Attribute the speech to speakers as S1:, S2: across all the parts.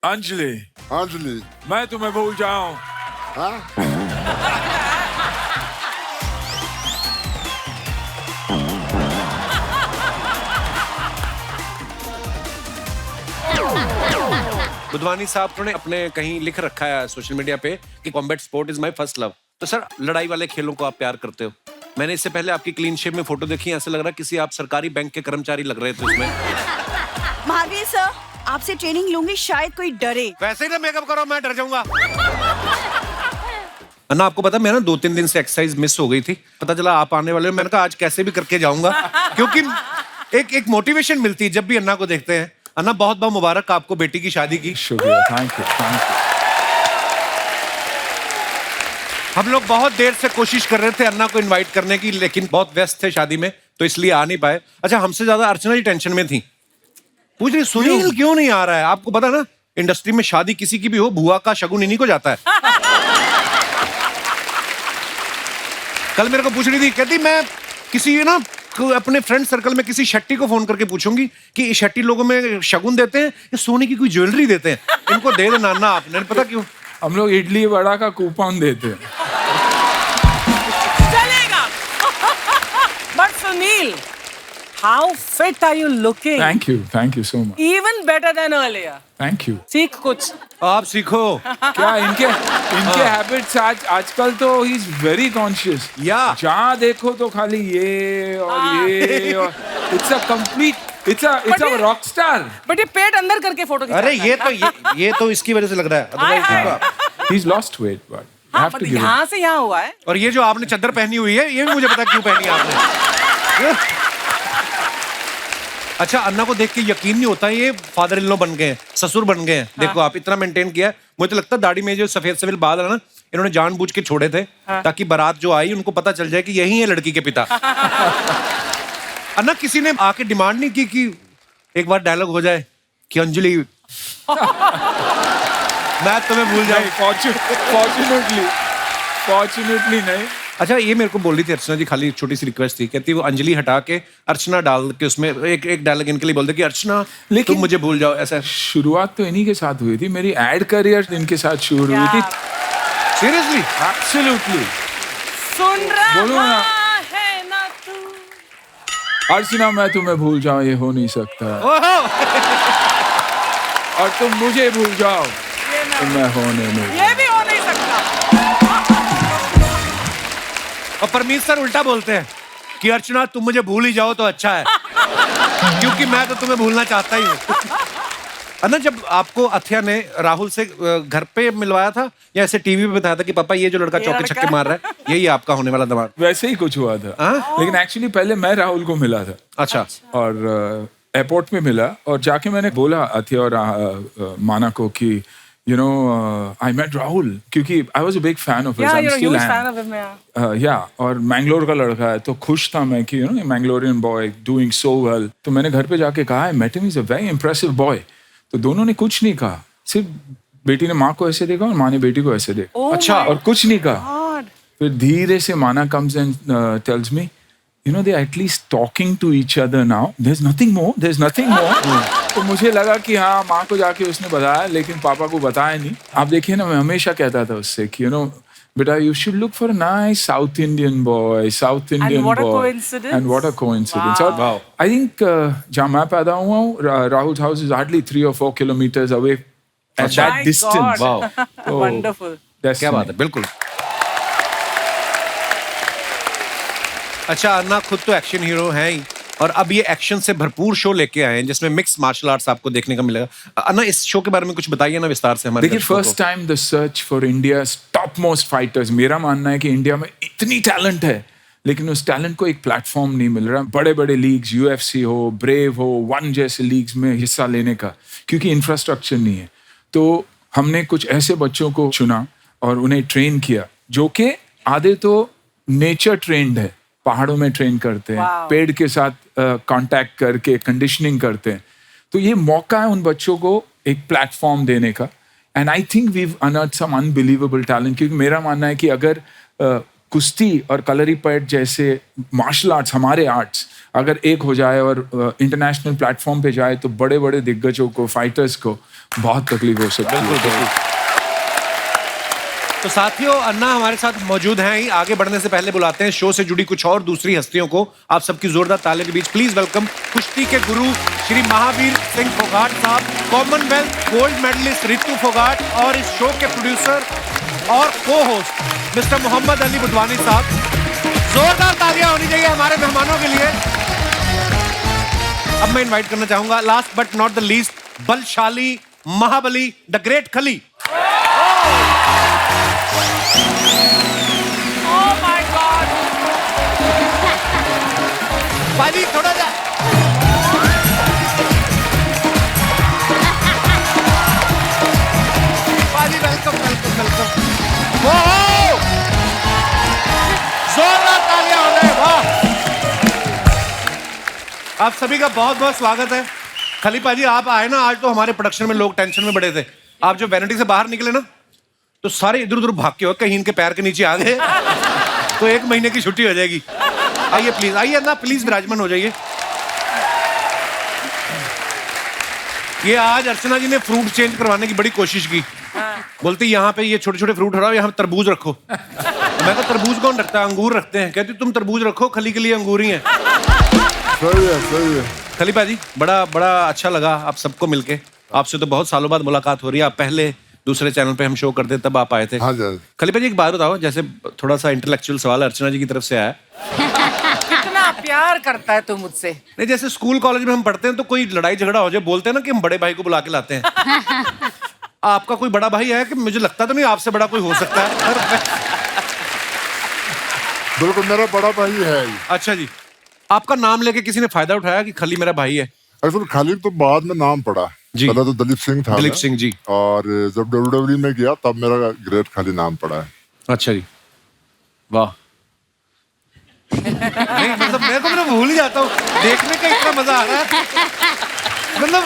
S1: अंजलि,
S2: अंजलि,
S1: मैं तुम्हें भूल जाऊं।
S2: हाँ?
S3: बुधवानी साहब ने अपने कहीं लिख रखा है सोशल मीडिया पे कि combat sport is my first love. तो सर, लड़ाई वाले खेलों को आप प्यार करते हो। मैंने इससे पहले आपकी क्लीन शेव में फोटो देखी, ऐसे लग रहा है किसी आप सरकारी बैंक के कर्मचारी लग रहे थे उसमें।
S4: महावीर सर, आपसे ट्रेनिंग लूंगी, शायद कोई डरे।
S3: वैसे ही ना मेकअप करो, मैं डर जाऊंगा। अन्ना, आपको पता मैं ना 2-3 दिन से एक्सरसाइज मिस हो गई थी। पता चला आप आने वाले हो, मैंने कहा आज कैसे भी करके जाऊंगा, क्योंकि एक मोटिवेशन मिलती है जब भी अन्ना को देखते हैं। अन्ना, बहुत बहुत मुबारक आपको बेटी की शादी की।
S1: शुक्रिया, थैंक यू, थैंक यू।
S3: हम लोग बहुत देर से कोशिश कर रहे थे अन्ना को इनवाइट करने की, लेकिन बहुत व्यस्त थे शादी में, तो इसलिए आ नहीं पाए। अच्छा, हमसे ज्यादा अर्चना ही टेंशन में थी, पूछ रही सुनील क्यों नहीं आ रहा है। आपको पता ना, इंडस्ट्री में शादी किसी की भी हो, बुआ का शगुन इन्हीं को जाता है। कल मेरे को पूछ रही थी, कहती मैं किसी ना अपने फ्रेंड सर्कल में किसी शेट्टी को फोन करके पूछूंगी कि शेट्टी लोगों में शगुन देते हैं या सोने की कोई ज्वेलरी देते हैं, इनको दे देना ना आपने। पता क्यों?
S1: हम लोग इडली वड़ा का कूपन देते हैं।
S5: चलेगा। But Sunil, how fit are you looking?
S1: Thank you so much.
S5: Even better than earlier.
S1: Thank you.
S5: सीख कुछ।
S3: आप सीखो।
S1: क्या इनके हैबिट्स आजकल तो ही इज वेरी कॉन्शियस।
S3: या
S1: जहाँ देखो तो खाली ये और ये और it's a complete it's a rock star.
S5: But ये पेट अंदर करके फोटो
S3: अरे ये तो इसकी वजह से लग रहा है, otherwise
S1: he is lost weight, but I have to give
S5: यहाँ से यहाँ हुआ है।
S3: और ये जो आपने चादर पहनी हुई है, ये भी मुझे पता क्यों पहनी है आपने। अच्छा, अन्ना को देख के यकीन नहीं होता ये फादर इन लॉ बन गए हैं, ससुर बन गए हैं। देखो आप इतना मेंटेन किया है। मुझे तो लगता है दाढ़ी में जो सफेद बाल है ना, इन्होंने जानबूझ के छोड़े थे ताकि बारात जो आई उनको पता चल जाए कि यही है लड़की के पिता। अन्ना, किसी ने आके डिमांड नहीं की कि एक बार डायलॉग हो जाए कि अंजलि मैं तुम्हें भूल जाऊं?
S1: फॉर्चुनेटली नहीं।
S3: अच्छा, ये मेरे को बोल रही थी अर्चना जी, खाली छोटी सी रिक्वेस्ट थी, कहती वो अंजलि हटा के अर्चना डाल के उसमें एक डायलॉग इनके लिए बोल दे कि अर्चना
S1: लेकिन
S3: तुम मुझे भूल जाओ। ऐसा
S1: शुरुआत तो इन्हीं के साथ हुई थी, मेरी एड करियर इनके साथ शुरू हुई थी।
S3: सीरियसली?
S1: एब्सोल्युटली।
S5: सुन
S1: बोलो
S5: रहा
S1: ना।
S5: है ना तू।
S1: अर्चना, मैं तुम्हें भूल जाऊं ये हो नहीं सकता, और तुम मुझे भूल जाओ तो मैं होने नहीं।
S5: ये भी हो नहीं सकता।
S3: और परमीत सर उल्टा बोलते हैं कि अर्चना तुम मुझे भूल ही जाओ तो अच्छा है, क्योंकि मैं तो तुम्हें भूलना चाहता ही हूँ। अन्ना, जब आपको अथिया ने राहुल से घर पे मिलवाया था या ऐसे टीवी पे बताया था कि पापा ये जो लड़का चौके छक्के मार रहा है यही आपका होने वाला दामाद?
S1: वैसे ही कुछ हुआ था, लेकिन एक्चुअली पहले मैं राहुल को मिला था।
S3: अच्छा।
S1: और एयरपोर्ट में मिला और जाके मैंने बोला अथिया और माना को कि you know, I met Rahul क्योंकि I was a big fan of his.
S5: Yeah,
S1: I'm
S5: you're a
S1: still
S5: huge
S1: am.
S5: fan of him, yeah.
S1: Yeah, और मैंगलोर का लड़का है, तो खुश था मैं कि Mangalorean boy doing so well. तो मैंने घर पे जाके कहा I met him, he's a very impressive boy। तो दोनों ने कुछ नहीं कहा, सिर्फ बेटी ने माँ को ऐसे देखा और माँ ने बेटी को ऐसे देखा।
S5: Oh
S3: अच्छा।
S1: और कुछ नहीं कहा।
S5: God.
S1: फिर धीरे से माना comes and tells me, you know, they're at least talking to each other now. There's nothing more. तो मुझे लगा कि हाँ, माँ को जाके उसने बताया, लेकिन पापा को बताया नहीं। आप देखिए ना, मैं हमेशा कहता था उससे कि बेटा, you should look for a nice South Indian boy,
S5: And what a coincidence.
S1: And what a coincidence.
S5: Wow.
S1: और I think जहाँ मैं पैदा हुआ हूँ, Rahul's house is hardly 3 or 4 kilometers away at that
S5: My
S1: distance.
S5: God.
S1: तो
S5: Wonderful.
S3: क्या बात है, बिल्कुल। अच्छा, अन्ना खुद तो एक्शन हीरो हैं ही, और अब ये एक्शन से भरपूर शो लेके आए हैं जिसमें मिक्स मार्शल आर्ट्स आपको देखने का मिलेगा। अन्ना, इस शो के बारे में कुछ बताइए ना विस्तार से हमारे
S1: देखिए, first time the search for India's top most fighters. मेरा मानना है कि इंडिया में इतनी टैलेंट है, लेकिन उस टैलेंट को एक प्लेटफॉर्म नहीं मिल रहा। बड़े बड़े लीग्स, UFC हो, ब्रेव हो, वन जैसे लीग्स में हिस्सा लेने का, क्योंकि इंफ्रास्ट्रक्चर नहीं है। तो हमने कुछ ऐसे बच्चों को चुना और उन्हें ट्रेन किया, जो कि आधे तो नेचर ट्रेंड है, पहाड़ों में ट्रेन करते हैं, पेड़ के साथ कांटेक्ट करके कंडीशनिंग करते हैं। तो ये मौका है उन बच्चों को एक प्लेटफॉर्म देने का। And I think we unearth some unbelievable talent, क्योंकि मेरा मानना है कि अगर कुश्ती और कलरीपयट जैसे मार्शल आर्ट्स, हमारे आर्ट्स अगर एक हो जाए और इंटरनेशनल प्लेटफॉर्म पे जाए, तो बड़े बड़े दिग्गजों को, फाइटर्स को बहुत तकलीफ हो सकती है।
S3: तो साथियों, अन्ना हमारे साथ मौजूद हैं ही। आगे बढ़ने से पहले बुलाते हैं शो से जुड़ी कुछ और दूसरी हस्तियों को। आप सबकी जोरदार तालियों के बीच प्लीज वेलकम कुश्ती के गुरु श्री महावीर सिंह फोगाट साहब, Commonwealth gold medallist Ritu Phogat और इस शो के प्रोड्यूसर और co host mister Mohammad Ali Budhwani साहब। जोरदार तालियां होनी चाहिए हमारे मेहमानों के लिए। अब मैं इनवाइट करना चाहूंगा last but not the least, बलशाली महाबली द ग्रेट खली।
S5: Oh my God!
S3: पाजी थोड़ा जा। पाजी वेलकम वेलकम वेलकम। जोरदार तालियां हो जाए। वाह, आप सभी का बहुत बहुत स्वागत है। खली पाजी आप आए ना, आज तो हमारे प्रोडक्शन में लोग टेंशन में बड़े थे। आप जो वैनिटी से बाहर निकले ना, तो सारे इधर उधर भाग के हो, कहीं इनके पैर के नीचे आ गए तो 1 महीने की छुट्टी हो जाएगी। आइए प्लीज, आइए ना प्लीज, विराजमान हो जाइए। ये आज अर्चना जी ने फ्रूट चेंज करवाने की बड़ी कोशिश की। बोलती यहाँ पे ये छोटे छोटे फ्रूट हटाओ, यहाँ तरबूज रखो। मैं तो तरबूज कौन रखता है, अंगूर रखते हैं। कहती तुम तरबूज रखो, खली के लिए अंगूर ही है।
S2: सही है, सही है।
S3: खली पाजी बड़ा बड़ा अच्छा लगा आप सबको मिलके। आपसे तो बहुत सालों बाद मुलाकात हो रही है। आप पहले दूसरे चैनल पे हम शो करते तब आप आए थे।
S2: हाँ जी।
S3: खली पाजी एक बात बताओ, जैसे थोड़ा सा इंटेलेक्चुअल सवाल अर्चना जी की तरफ से आया।
S5: कितना प्यार करता है तू मुझसे।
S3: नहीं, जैसे स्कूल कॉलेज में हम पढ़ते हैं तो कोई लड़ाई झगड़ा हो जाए, बोलते हैं ना कि हम बड़े भाई को बुला के लाते हैं। आपका कोई बड़ा भाई है कि? मुझे लगता तो नहीं आपसे बड़ा कोई हो सकता है।
S2: बिल्कुल मेरा बड़ा भाई है।
S3: अच्छा जी, आपका नाम लेके किसी ने फायदा उठाया कि खली मेरा भाई है?
S2: एक्चुअली खाली तो बाद में नाम पड़ा
S3: जी।
S2: पहले तो दलीप सिंह था।
S3: दलीप सिंह जी।
S2: और जब WWE में गया तब मेरा ग्रेट खाली नाम पड़ा है।
S3: अच्छा जी, वाह। नहीं मतलब मैं तो भूल ही जाता हूँ, देखने का इतना मजा आ रहा है। मतलब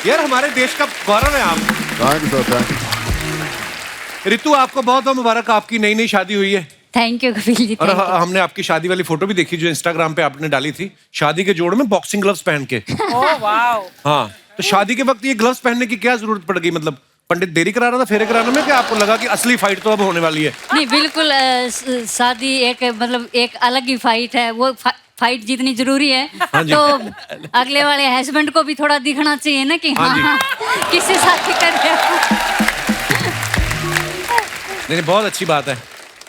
S3: यार हमारे देश का गौरव है आप।
S2: Thank you sir, thank you.
S3: Ritu आपको बहुत बहुत मुबारक, आपकी नई नई शादी हुई है।
S6: Thank you Kapil ji.
S3: और हमने आपकी शादी वाली फोटो भी देखी जो इंस्टाग्राम पे आपने डाली थी, शादी के जोड़ में बॉक्सिंग ग्लव्स पहन के।
S5: Oh wow.
S3: हाँ, तो शादी के वक्त ये ग्लव्स पहनने की क्या जरूरत पड़ गई? मतलब पंडित देरी करा रहा था फेरे कराने में, कि आपको लगा कि असली फाइट तो अब होने वाली है?
S6: नहीं बिल्कुल, शादी एक मतलब एक अलग ही फाइट है। वो फाइट जितनी जरूरी है तो अगले वाले हस्बैंड को भी थोड़ा दिखना चाहिए ना कि हाँ किससे शादी कर रहे हो।
S3: नहीं, बहुत अच्छी बात है।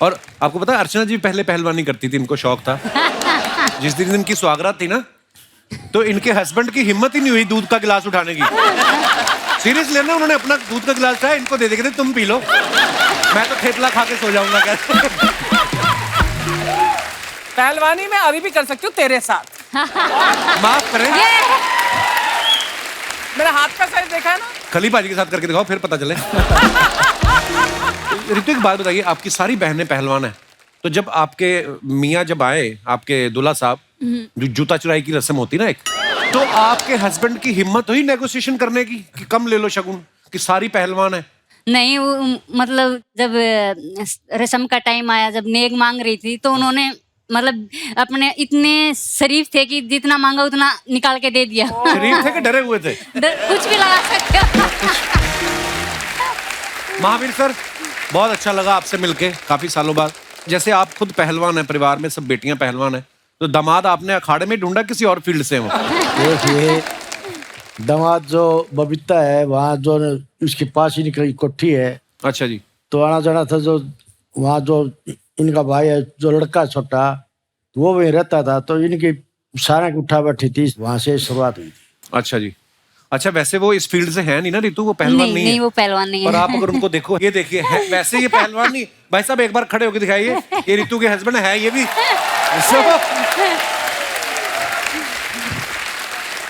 S3: और आपको पता है अर्चना जी पहले पहलवानी करती थी, इनको शौक था। जिस दिन इनकी सुहागरात थी ना, तो इनके हस्बैंड की हिम्मत ही नहीं हुई दूध का गिलास उठाने की। सीरियसली ना, उन्होंने अपना दूध का गिलास उठाया, इनको दे देंगे तुम पी लो, मैं तो थेपला खा के सो जाऊंगा। कैसे?
S5: पहलवानी में अभी भी कर सकती हूँ तेरे साथ।
S3: माफ करें,
S5: मेरा हाथ का साइज देखा है ना?
S3: खली पाजी के साथ करके दिखाओ, फिर पता चले। रितु एक बात बताइए, आपकी सारी बहनें पहलवान है, तो जब आपके मियाँ जब आए, आपके दूल्हा साहब, जो जूता चुराई की रस्म होती ना एक, तो आपके हस्बैंड की हिम्मत हुई नेगोशिएशन करने की कि कम ले लो शगुन, कि सारी पहलवान है?
S6: नहीं वो मतलब जब रस्म का टाइम आया, जब नेक मांग रही थी, तो उन्होंने मतलब अपने इतने शरीफ थे कि जितना मांगा उतना निकाल के दे दिया।
S3: शरीफ थे कि डरे हुए थे?
S6: कुछ भी लगा सकते हो।
S3: महावीर सर, बहुत अच्छा लगा आपसे मिलके काफी सालों बाद। जैसे आप खुद पहलवान हैं, परिवार में सब बेटियां पहलवान हैं, तो दामाद आपने अखाड़े में ढूंढा किसी और फील्ड से? वो
S7: देखिए, दामाद जो बबीता है, वहाँ जो उसके पास ही निकली कोठी है।
S3: अच्छा जी।
S7: तो आना जाना था, जो वहाँ जो इनका भाई है, जो लड़का छोटा, वो वहीं रहता था, तो इनकी सारा उठा बैठी थी, वहाँ से शुरुआत हुई थी।
S3: अच्छा जी। अच्छा, वैसे वो इस फील्ड से है नहीं ना रितु, वो पहलवान नहीं है?
S6: नहीं वो पहलवान नहीं है।
S3: और आप अगर उनको देखो, ये देखिए वैसे ये पहलवान नहीं। भाई साहब एक बार खड़े होकर दिखाइए, ये रितु के हस्बैंड है ये भी।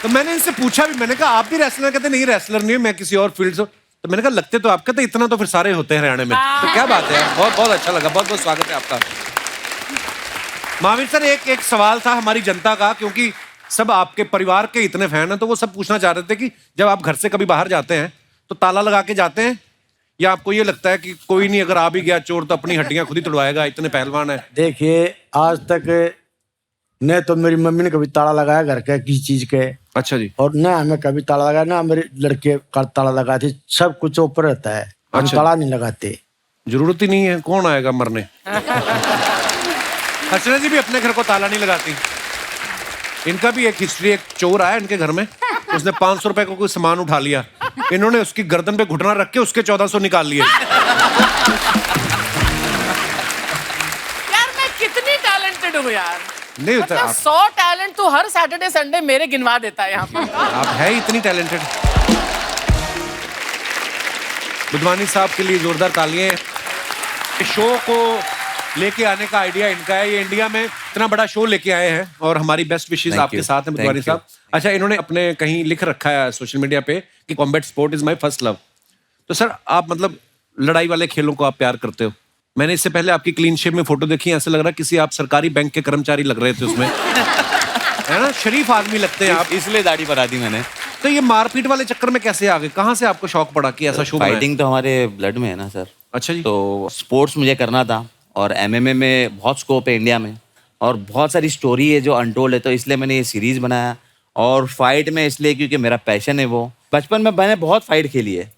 S3: तो मैंने इनसे पूछा भी, मैंने कहा आप भी रेसलर? कहते नहीं रेसलर नहीं, मैं किसी और फील्ड से। तो मैंने कहा लगते तो आप, कहते इतना तो फिर सारे होते हैं हरियाणा में। तो क्या बात है, बहुत बहुत अच्छा लगा, बहुत बहुत स्वागत है आपका। महावीर सर, एक सवाल था हमारी जनता का, क्योंकि सब आपके परिवार के इतने फैन हैं, तो वो सब पूछना चाह रहे थे कि जब आप घर से कभी बाहर जाते हैं तो ताला लगा के जाते हैं, या आपको ये लगता है कि कोई नहीं, अगर आ भी गया चोर तो अपनी हड्डियां खुद ही तोड़वाएगा, इतने पहलवान है?
S7: देखिए, आज तक न तो मेरी मम्मी ने कभी ताला लगाया घर के किसी चीज के,
S3: अच्छा जी।
S7: और ना हमें कभी ताला लगा, ना मेरे लड़के का ताला लगाते, सब कुछ ऊपर रहता है, हम
S3: अच्छा।
S7: ताला नहीं लगाते।
S3: जरूरत ही नहीं है, कौन आएगा मरने। अर्चना जी भी अपने घर को ताला नहीं लगाती। इनका भी एक हिस्ट्री, एक चोर आया इनके घर में, उसने 500 रुपए को कोई सामान उठा लिया, इन्होंने उसकी गर्दन पे घुटना रख के उसके 1400 निकाल लिए।
S5: यार मैं कितनी टैलेंटेड हूँ यार।
S3: नहीं होता
S5: मतलब
S3: आप,
S5: 100 टैलेंट तो हर सैटरडे संडे मेरे गिनवा देता है यहाँ पे।
S3: आप है इतनी टैलेंटेड। बुधवानी साहब के लिए जोरदार तालियां। शो को लेके आने का आइडिया इनका है, ये इंडिया में इतना बड़ा शो लेके आए हैं और हमारी बेस्ट विशेस आपके साथ हैं बुधवानी साहब। अच्छा, इन्होंने अपने कहीं लिख रखा है सोशल मीडिया पे कि combat sport is my first love. तो सर आप मतलब लड़ाई वाले खेलों को आप प्यार करते हो। मैंने इससे पहले आपकी क्लीन शेव में फोटो देखी, ऐसे लग रहा है किसी आप सरकारी बैंक के कर्मचारी लग रहे थे उसमें। है ना, शरीफ आदमी लगते हैं आप,
S8: इसलिए दाढ़ी बढ़ा दी मैंने।
S3: तो ये मारपीट वाले चक्कर में कैसे आ गए, कहाँ से आपको शौक पड़ा कि ऐसा शो बनाएं?
S8: फाइटिंग तो हमारे ब्लड में है ना सर।
S3: अच्छा जी।
S8: तो स्पोर्ट्स मुझे करना था और एमएमए में बहुत स्कोप है इंडिया में और बहुत सारी स्टोरी है जो अनटोल्ड है, तो इसलिए मैंने ये सीरीज बनाया। और फाइट में इसलिए क्योंकि मेरा पैशन है वो। बचपन में मैंने बहुत फाइट खेली है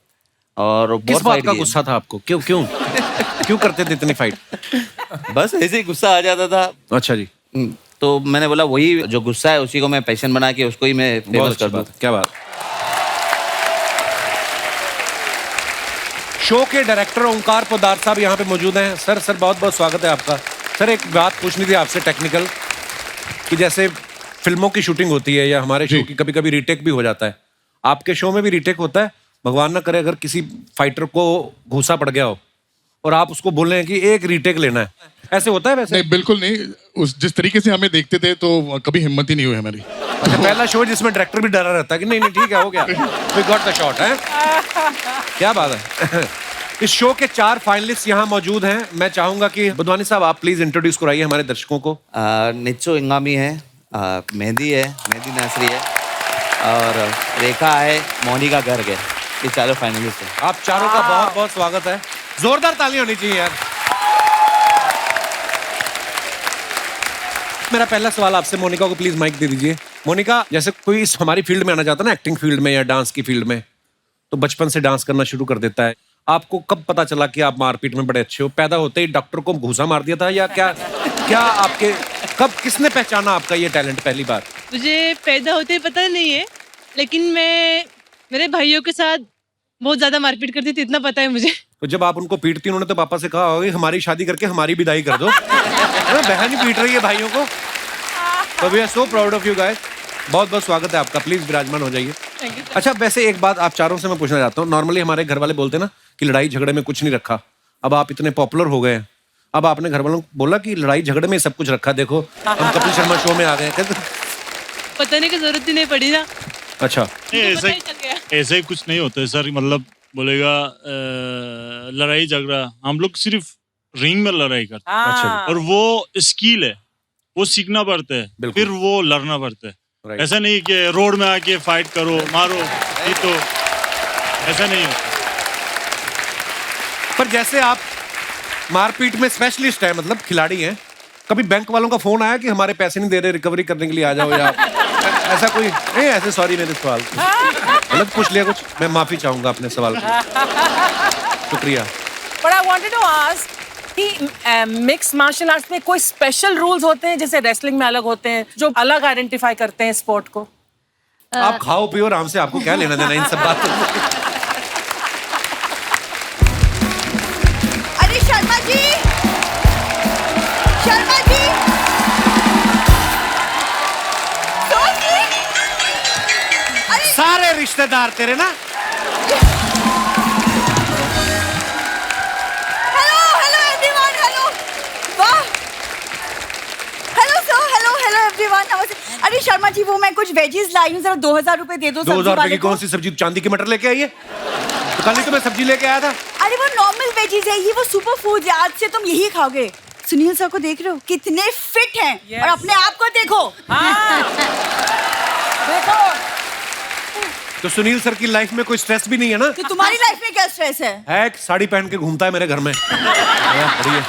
S8: और
S3: किस
S8: बहुत
S3: बात
S8: फाइट
S3: का
S8: की है।
S3: गुस्सा था आपको, क्यों क्यों क्यों करते थे इतनी फाइट?
S8: बस ऐसे ही गुस्सा आ जाता था।
S3: अच्छा जी,
S8: तो मैंने बोला वही जो गुस्सा है उसी को मैं पैशन बना के उसको ही मैं
S3: बहुत
S8: फेमस
S3: अच्छी
S8: कर दूं।
S3: बात है, क्या बात। शो के डायरेक्टर ओंकार पोदार साहब यहाँ पे मौजूद हैं। सर बहुत बहुत स्वागत है आपका। सर एक बात पूछनी थी आपसे टेक्निकल, कि जैसे फिल्मों की शूटिंग होती है या हमारे शो की कभी कभी रीटेक भी हो जाता है, आपके शो में भी रीटेक होता है? भगवान ना करे अगर किसी फाइटर को घूसा पड़ गया हो और आप उसको बोल रहे हैं कि एक रीटेक लेना है, ऐसे होता है वैसे?
S9: नहीं, बिल्कुल नहीं। उस जिस तरीके से हमें देखते थे तो कभी हिम्मत ही नहीं हुई हमारी।
S3: अच्छा, पहला शो जिसमें डायरेक्टर भी डरा रहता है कि नहीं ठीक है, हो गया, वी गॉट द शॉट है। क्या बात है। इस शो के 4 फाइनलिस्ट यहाँ मौजूद हैं। मैं चाहूंगा कि बुधवानी साहब आप प्लीज इंट्रोड्यूस कराइए हमारे दर्शकों को।
S8: निच्चो इंगामी है, मेहंदी है, मेहंदी नासरी है और रेखा है, मोनिका गर्ग है। ये चारों फाइनलिस्ट हैं।
S3: आप चारों का बहुत बहुत स्वागत है। जोरदार तालियां होनी चाहिए यार। मेरा पहला सवाल आपसे, मोनिका को प्लीज माइक दे दीजिए। मोनिका, जैसे कोई इस हमारी फील्ड में आना चाहता है ना, एक्टिंग फील्ड में या डांस की फील्ड में, तो बचपन से डांस करना शुरू कर देता है। आपको कब पता चला कि आप मारपीट में बड़े अच्छे हो? पैदा होते ही डॉक्टर को घूसा मार दिया था या क्या आपके कब किसने पहचाना आपका ये टैलेंट पहली बार?
S10: मुझे पैदा होते ही पता नहीं है, लेकिन मैं मेरे भाइयों के साथ बहुत ज्यादा मारपीट करती थी, इतना पता है मुझे।
S3: तो जब आप उनको पीटती उन्होंने तो पापा से कहा होगा कि हमारी शादी करके हमारी विदाई कर दो। है ना, बहन ही पीट रही है भाइयों को। तो we are so proud of you guys. बहुत बहुत स्वागत है आपका, प्लीज विराजमान हो जाइए। अच्छा, वैसे एक बात आप चारों से मैं पूछना चाहता हूँ। नॉर्मली हमारे घर वाले बोलते हैं ना कि लड़ाई झगड़े में कुछ नहीं रखा। अब आप इतने पॉपुलर हो गए हैं, अब आपने घर वालों को बोला कि लड़ाई झगड़े में सब कुछ रखा, देखो हम कपिल शर्मा शो में आ गए।
S10: बताने की जरूरत ही नहीं पड़ी ना।
S3: अच्छा,
S11: ऐसा ही कुछ नहीं होता है सर। मतलब बोलेगा लड़ाई झगड़ा, हम लोग सिर्फ रिंग में लड़ाई करते हैं।
S3: अच्छा।
S11: और वो स्किल है, वो सीखना पड़ता है, फिर वो लड़ना पड़ता है। ऐसा नहीं कि रोड में आके फाइट करो मारो, ये तो ऐसा नहीं होता।
S3: पर जैसे आप मारपीट में स्पेशलिस्ट है, मतलब खिलाड़ी हैं, कभी बैंक वालों का फोन आया कि हमारे पैसे नहीं दे रहे, रिकवरी करने के लिए आ जाओ, या ऐसा कोई नहीं? ऐसे सॉरी, मेरे सवाल गलत पूछ लिया कुछ, मैं माफी चाहूंगा अपने सवाल के। शुक्रिया।
S5: But I wanted to ask कि मिक्स मार्शल आर्ट्स में कोई स्पेशल रूल्स होते हैं, जैसे रेसलिंग में अलग होते हैं, जो अलग आइडेंटिफाई करते हैं स्पोर्ट को?
S3: आप खाओ पियो आराम से, आपको क्या लेना देना इन सब बातों से?
S4: अरे शर्मा जी, शर्मा जी, अरे
S3: सारे रिश्तेदार तेरे ना।
S4: हेलो एवरीवन, हेलो, वाह, हेलो सर, हेलो एवरीवन, नमस्ते। अरे शर्मा जी, वो मैं कुछ वेजीज लाई हूँ, जरा 2000 रुपए दे दो।
S3: 2000 रुपए की कौन सी सब्जी? चांदी की मटर लेके आई है? तो कल ही तो मैं सब्जी लेके आया था।
S4: अरे वो नॉर्मल वेजीज है, ये वो सुपर फूड है, आज से तुम यही खाओगे। सुनील सर को देख रहे हो कितने फिट हैं, और अपने आप को देखो। देखो,
S3: तो सुनील सर की लाइफ में कोई स्ट्रेस भी नहीं है ना?
S4: तो तुम्हारी लाइफ में क्या स्ट्रेस है?
S3: एक साड़ी पहन के घूमता है मेरे घर में। बढ़िया।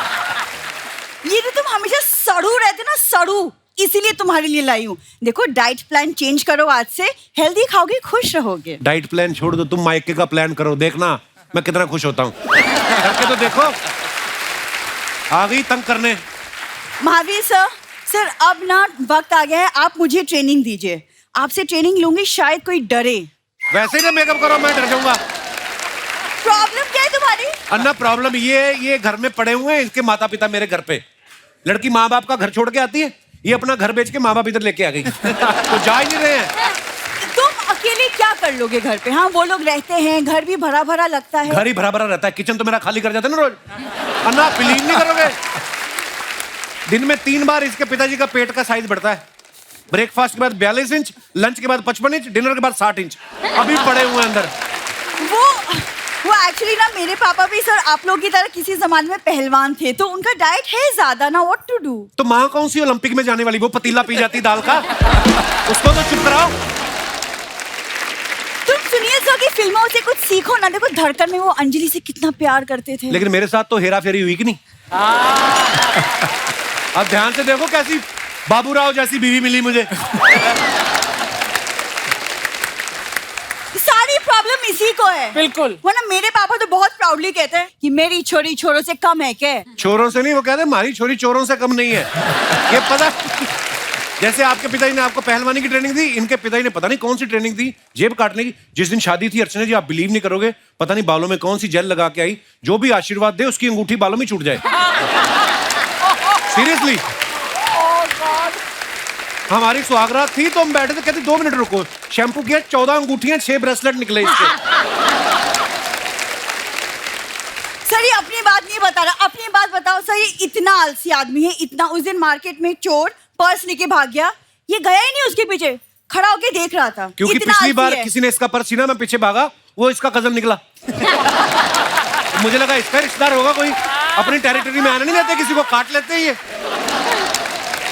S4: ये तो तुम हमेशा सड़ू रहते ना, सड़ू, इसीलिए तुम्हारे लिए लाई हूँ। देखो डाइट प्लान चेंज करो, आज से हेल्दी खाओगे, खुश रहोगे।
S3: डाइट प्लान छोड़ दो, तुम मायके का प्लान करो, देखना मैं कितना खुश होता हूँ। करके तो देखो, आ गई तंग करने।
S4: महावीर सर अब ना वक्त आ गया है, आप मुझे ट्रेनिंग दीजिए। आपसे ट्रेनिंग लूंगी, शायद कोई डरे।
S3: वैसे ही ना मेकअप करो, मैं डर जाऊंगा।
S4: प्रॉब्लम क्या है तुम्हारी?
S3: अन्ना प्रॉब्लम ये घर में पड़े हुए हैं, इसके माता पिता मेरे घर पे। लड़की माँ बाप का घर छोड़ के आती है, ये अपना घर बेच के माँ बाप इधर लेके आ गई। तो जा ही नहीं रहे हैं।
S4: तुम अकेले क्या कर लोगे घर पे? हाँ वो लोग रहते हैं, घर भी भरा भरा लगता है।
S3: घर ही भरा भरा रहता है, किचन तो मेरा खाली कर जाता है ना रोज। अन्ना बिलीव नहीं करोगे, दिन में 3 बार इसके पिताजी का पेट का साइज बढ़ता है। ब्रेकफास्ट के बाद 42 इंच, लंच के बाद 55 इंच, डिनर के बाद 60 इंच अभी पड़े हुए अंदर।
S4: वो एक्चुअली ना मेरे पापा भी सर आप लोगों की तरह किसी जमाने में पहलवान थे, तो उनका डाइट है ज्यादा ना, व्हाट टू डू।
S3: तो माँ कौन सी ओलंपिक में जाने वाली, वो पतीला पी जाती दाल का, उसको तो चुप कराओ।
S4: तुम सुनिए सर की फिल्मों से कुछ सीखो ना। देखो धड़कन में वो अंजलि से कितना प्यार करते थे।
S3: लेकिन मेरे साथ तो हेरा फेरी हुई कि नहीं। अब ध्यान से देखो कैसी बाबूराव जैसी बीवी मिली मुझे।
S4: सारी प्रॉब्लम इसी को है।
S5: बिल्कुल।
S4: वरना मेरे पापा तो बहुत प्राउडली कहते हैं कि मेरी छोरी छोरों से कम है। क्या
S3: छोरों से नहीं, वो कहते हैं हमारी छोरी चोरों से कम नहीं है। ये पता, जैसे आपके पिताजी ने आपको पहलवानी की ट्रेनिंग दी, इनके पिताजी ने पता नहीं कौन सी ट्रेनिंग दी, जेब काटने की। जिस दिन शादी थी अर्चना जी, आप बिलीव नहीं करोगे, पता नहीं बालों में कौन सी जेल लगा के आई, जो भी आशीर्वाद दे उसकी अंगूठी बालों में छूट जाए। सीरियसली। हमारी सुहागरात थी तो हम बैठे थे, कहते 2 मिनट रुको, शैम्पू किया, 14 अंगूठियां, 6 ब्रेसलेट निकले इसके।
S4: सर ये अपनी बात नहीं बता रहा, अपनी बात बताओ सर। ये इतना आलसी आदमी है, इतना। उस दिन मार्केट में चोर पर्स लेके भाग गया, ये गया ही नहीं उसके पीछे, खड़ा होके देख रहा था।
S3: क्योंकि पिछली बार किसी ने इसका पर्स छीना, मैं पीछे भागा, वो इसका कजन निकला। मुझे लगा इसका रिश्तेदार होगा कोई, अपनी टेरिटरी में आने नहीं देते, किसी को काट लेते हैं ये।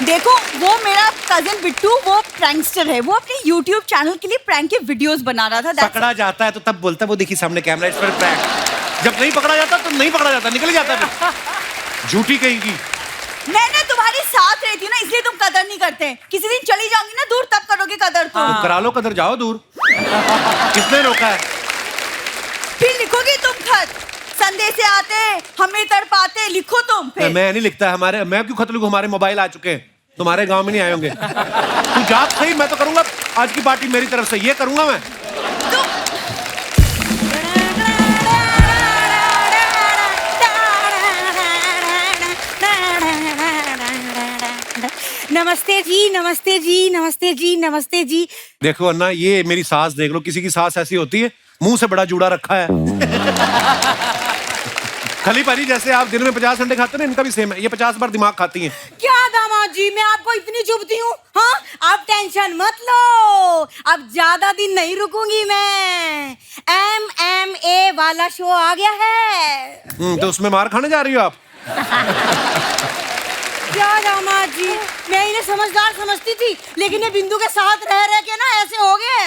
S4: देखो वो मेरा कजिन बिट्टू, वो प्रैंकस्टर है, वो अपने YouTube चैनल के लिए प्रैंक के वीडियोस बना रहा था।
S3: पकड़ा जाता है तो तब बोलता है, वो देखिए सामने कैमरा, इस पर प्रैंक। जब नहीं पकड़ा जाता तो नहीं पकड़ा जाता, निकल जाता फिर। झूठी कहेगी।
S4: मैंने तुम्हारे साथ रहती हूँ ना, इसलिए तुम कदर नहीं करते। किसी दिन चली जाऊंगी ना दूर, तब करोगे कदर। तो
S3: करा लो कदर, जाओ दूर। किसने रोका है?
S4: फिर लिखोगे तुम खत, संदेश से आते हमें तड़पाते, लिखो तुम फिर।
S3: मैं नहीं लिखता, हमारे, मैं क्यों खत लिखूं, हमारे मोबाइल आ चुके हैं, तुम्हारे गांव में नहीं आए होंगे। तू जा सही, मैं तो करूंगा आज की पार्टी मेरी तरफ से, ये करूंगा मैं।
S12: नमस्ते जी, नमस्ते जी, नमस्ते जी, नमस्ते जी।
S3: देखो अन्ना, ये मेरी सास देख लो, किसी की सास ऐसी होती है, मुंह से बड़ा जूड़ा रखा है। खली पारी जैसे आप दिन में 50 अंडे खाते हैं, इनका भी सेम है, ये 50 बार दिमाग खाती हैं।
S12: क्या दामाद जी, मैं आपको इतनी चुभती हूँ? हाँ, आप टेंशन मत लो, अब ज्यादा दिन नहीं रुकूंगी मैं। MMA वाला शो आ गया है।
S3: तो उसमें मार खाने जा रही हो आप?
S12: क्या दामाद जी, मैं इन्हें समझदार समझती थी, लेकिन ये बिंदु के साथ रह रह के ना ऐसे हो गए।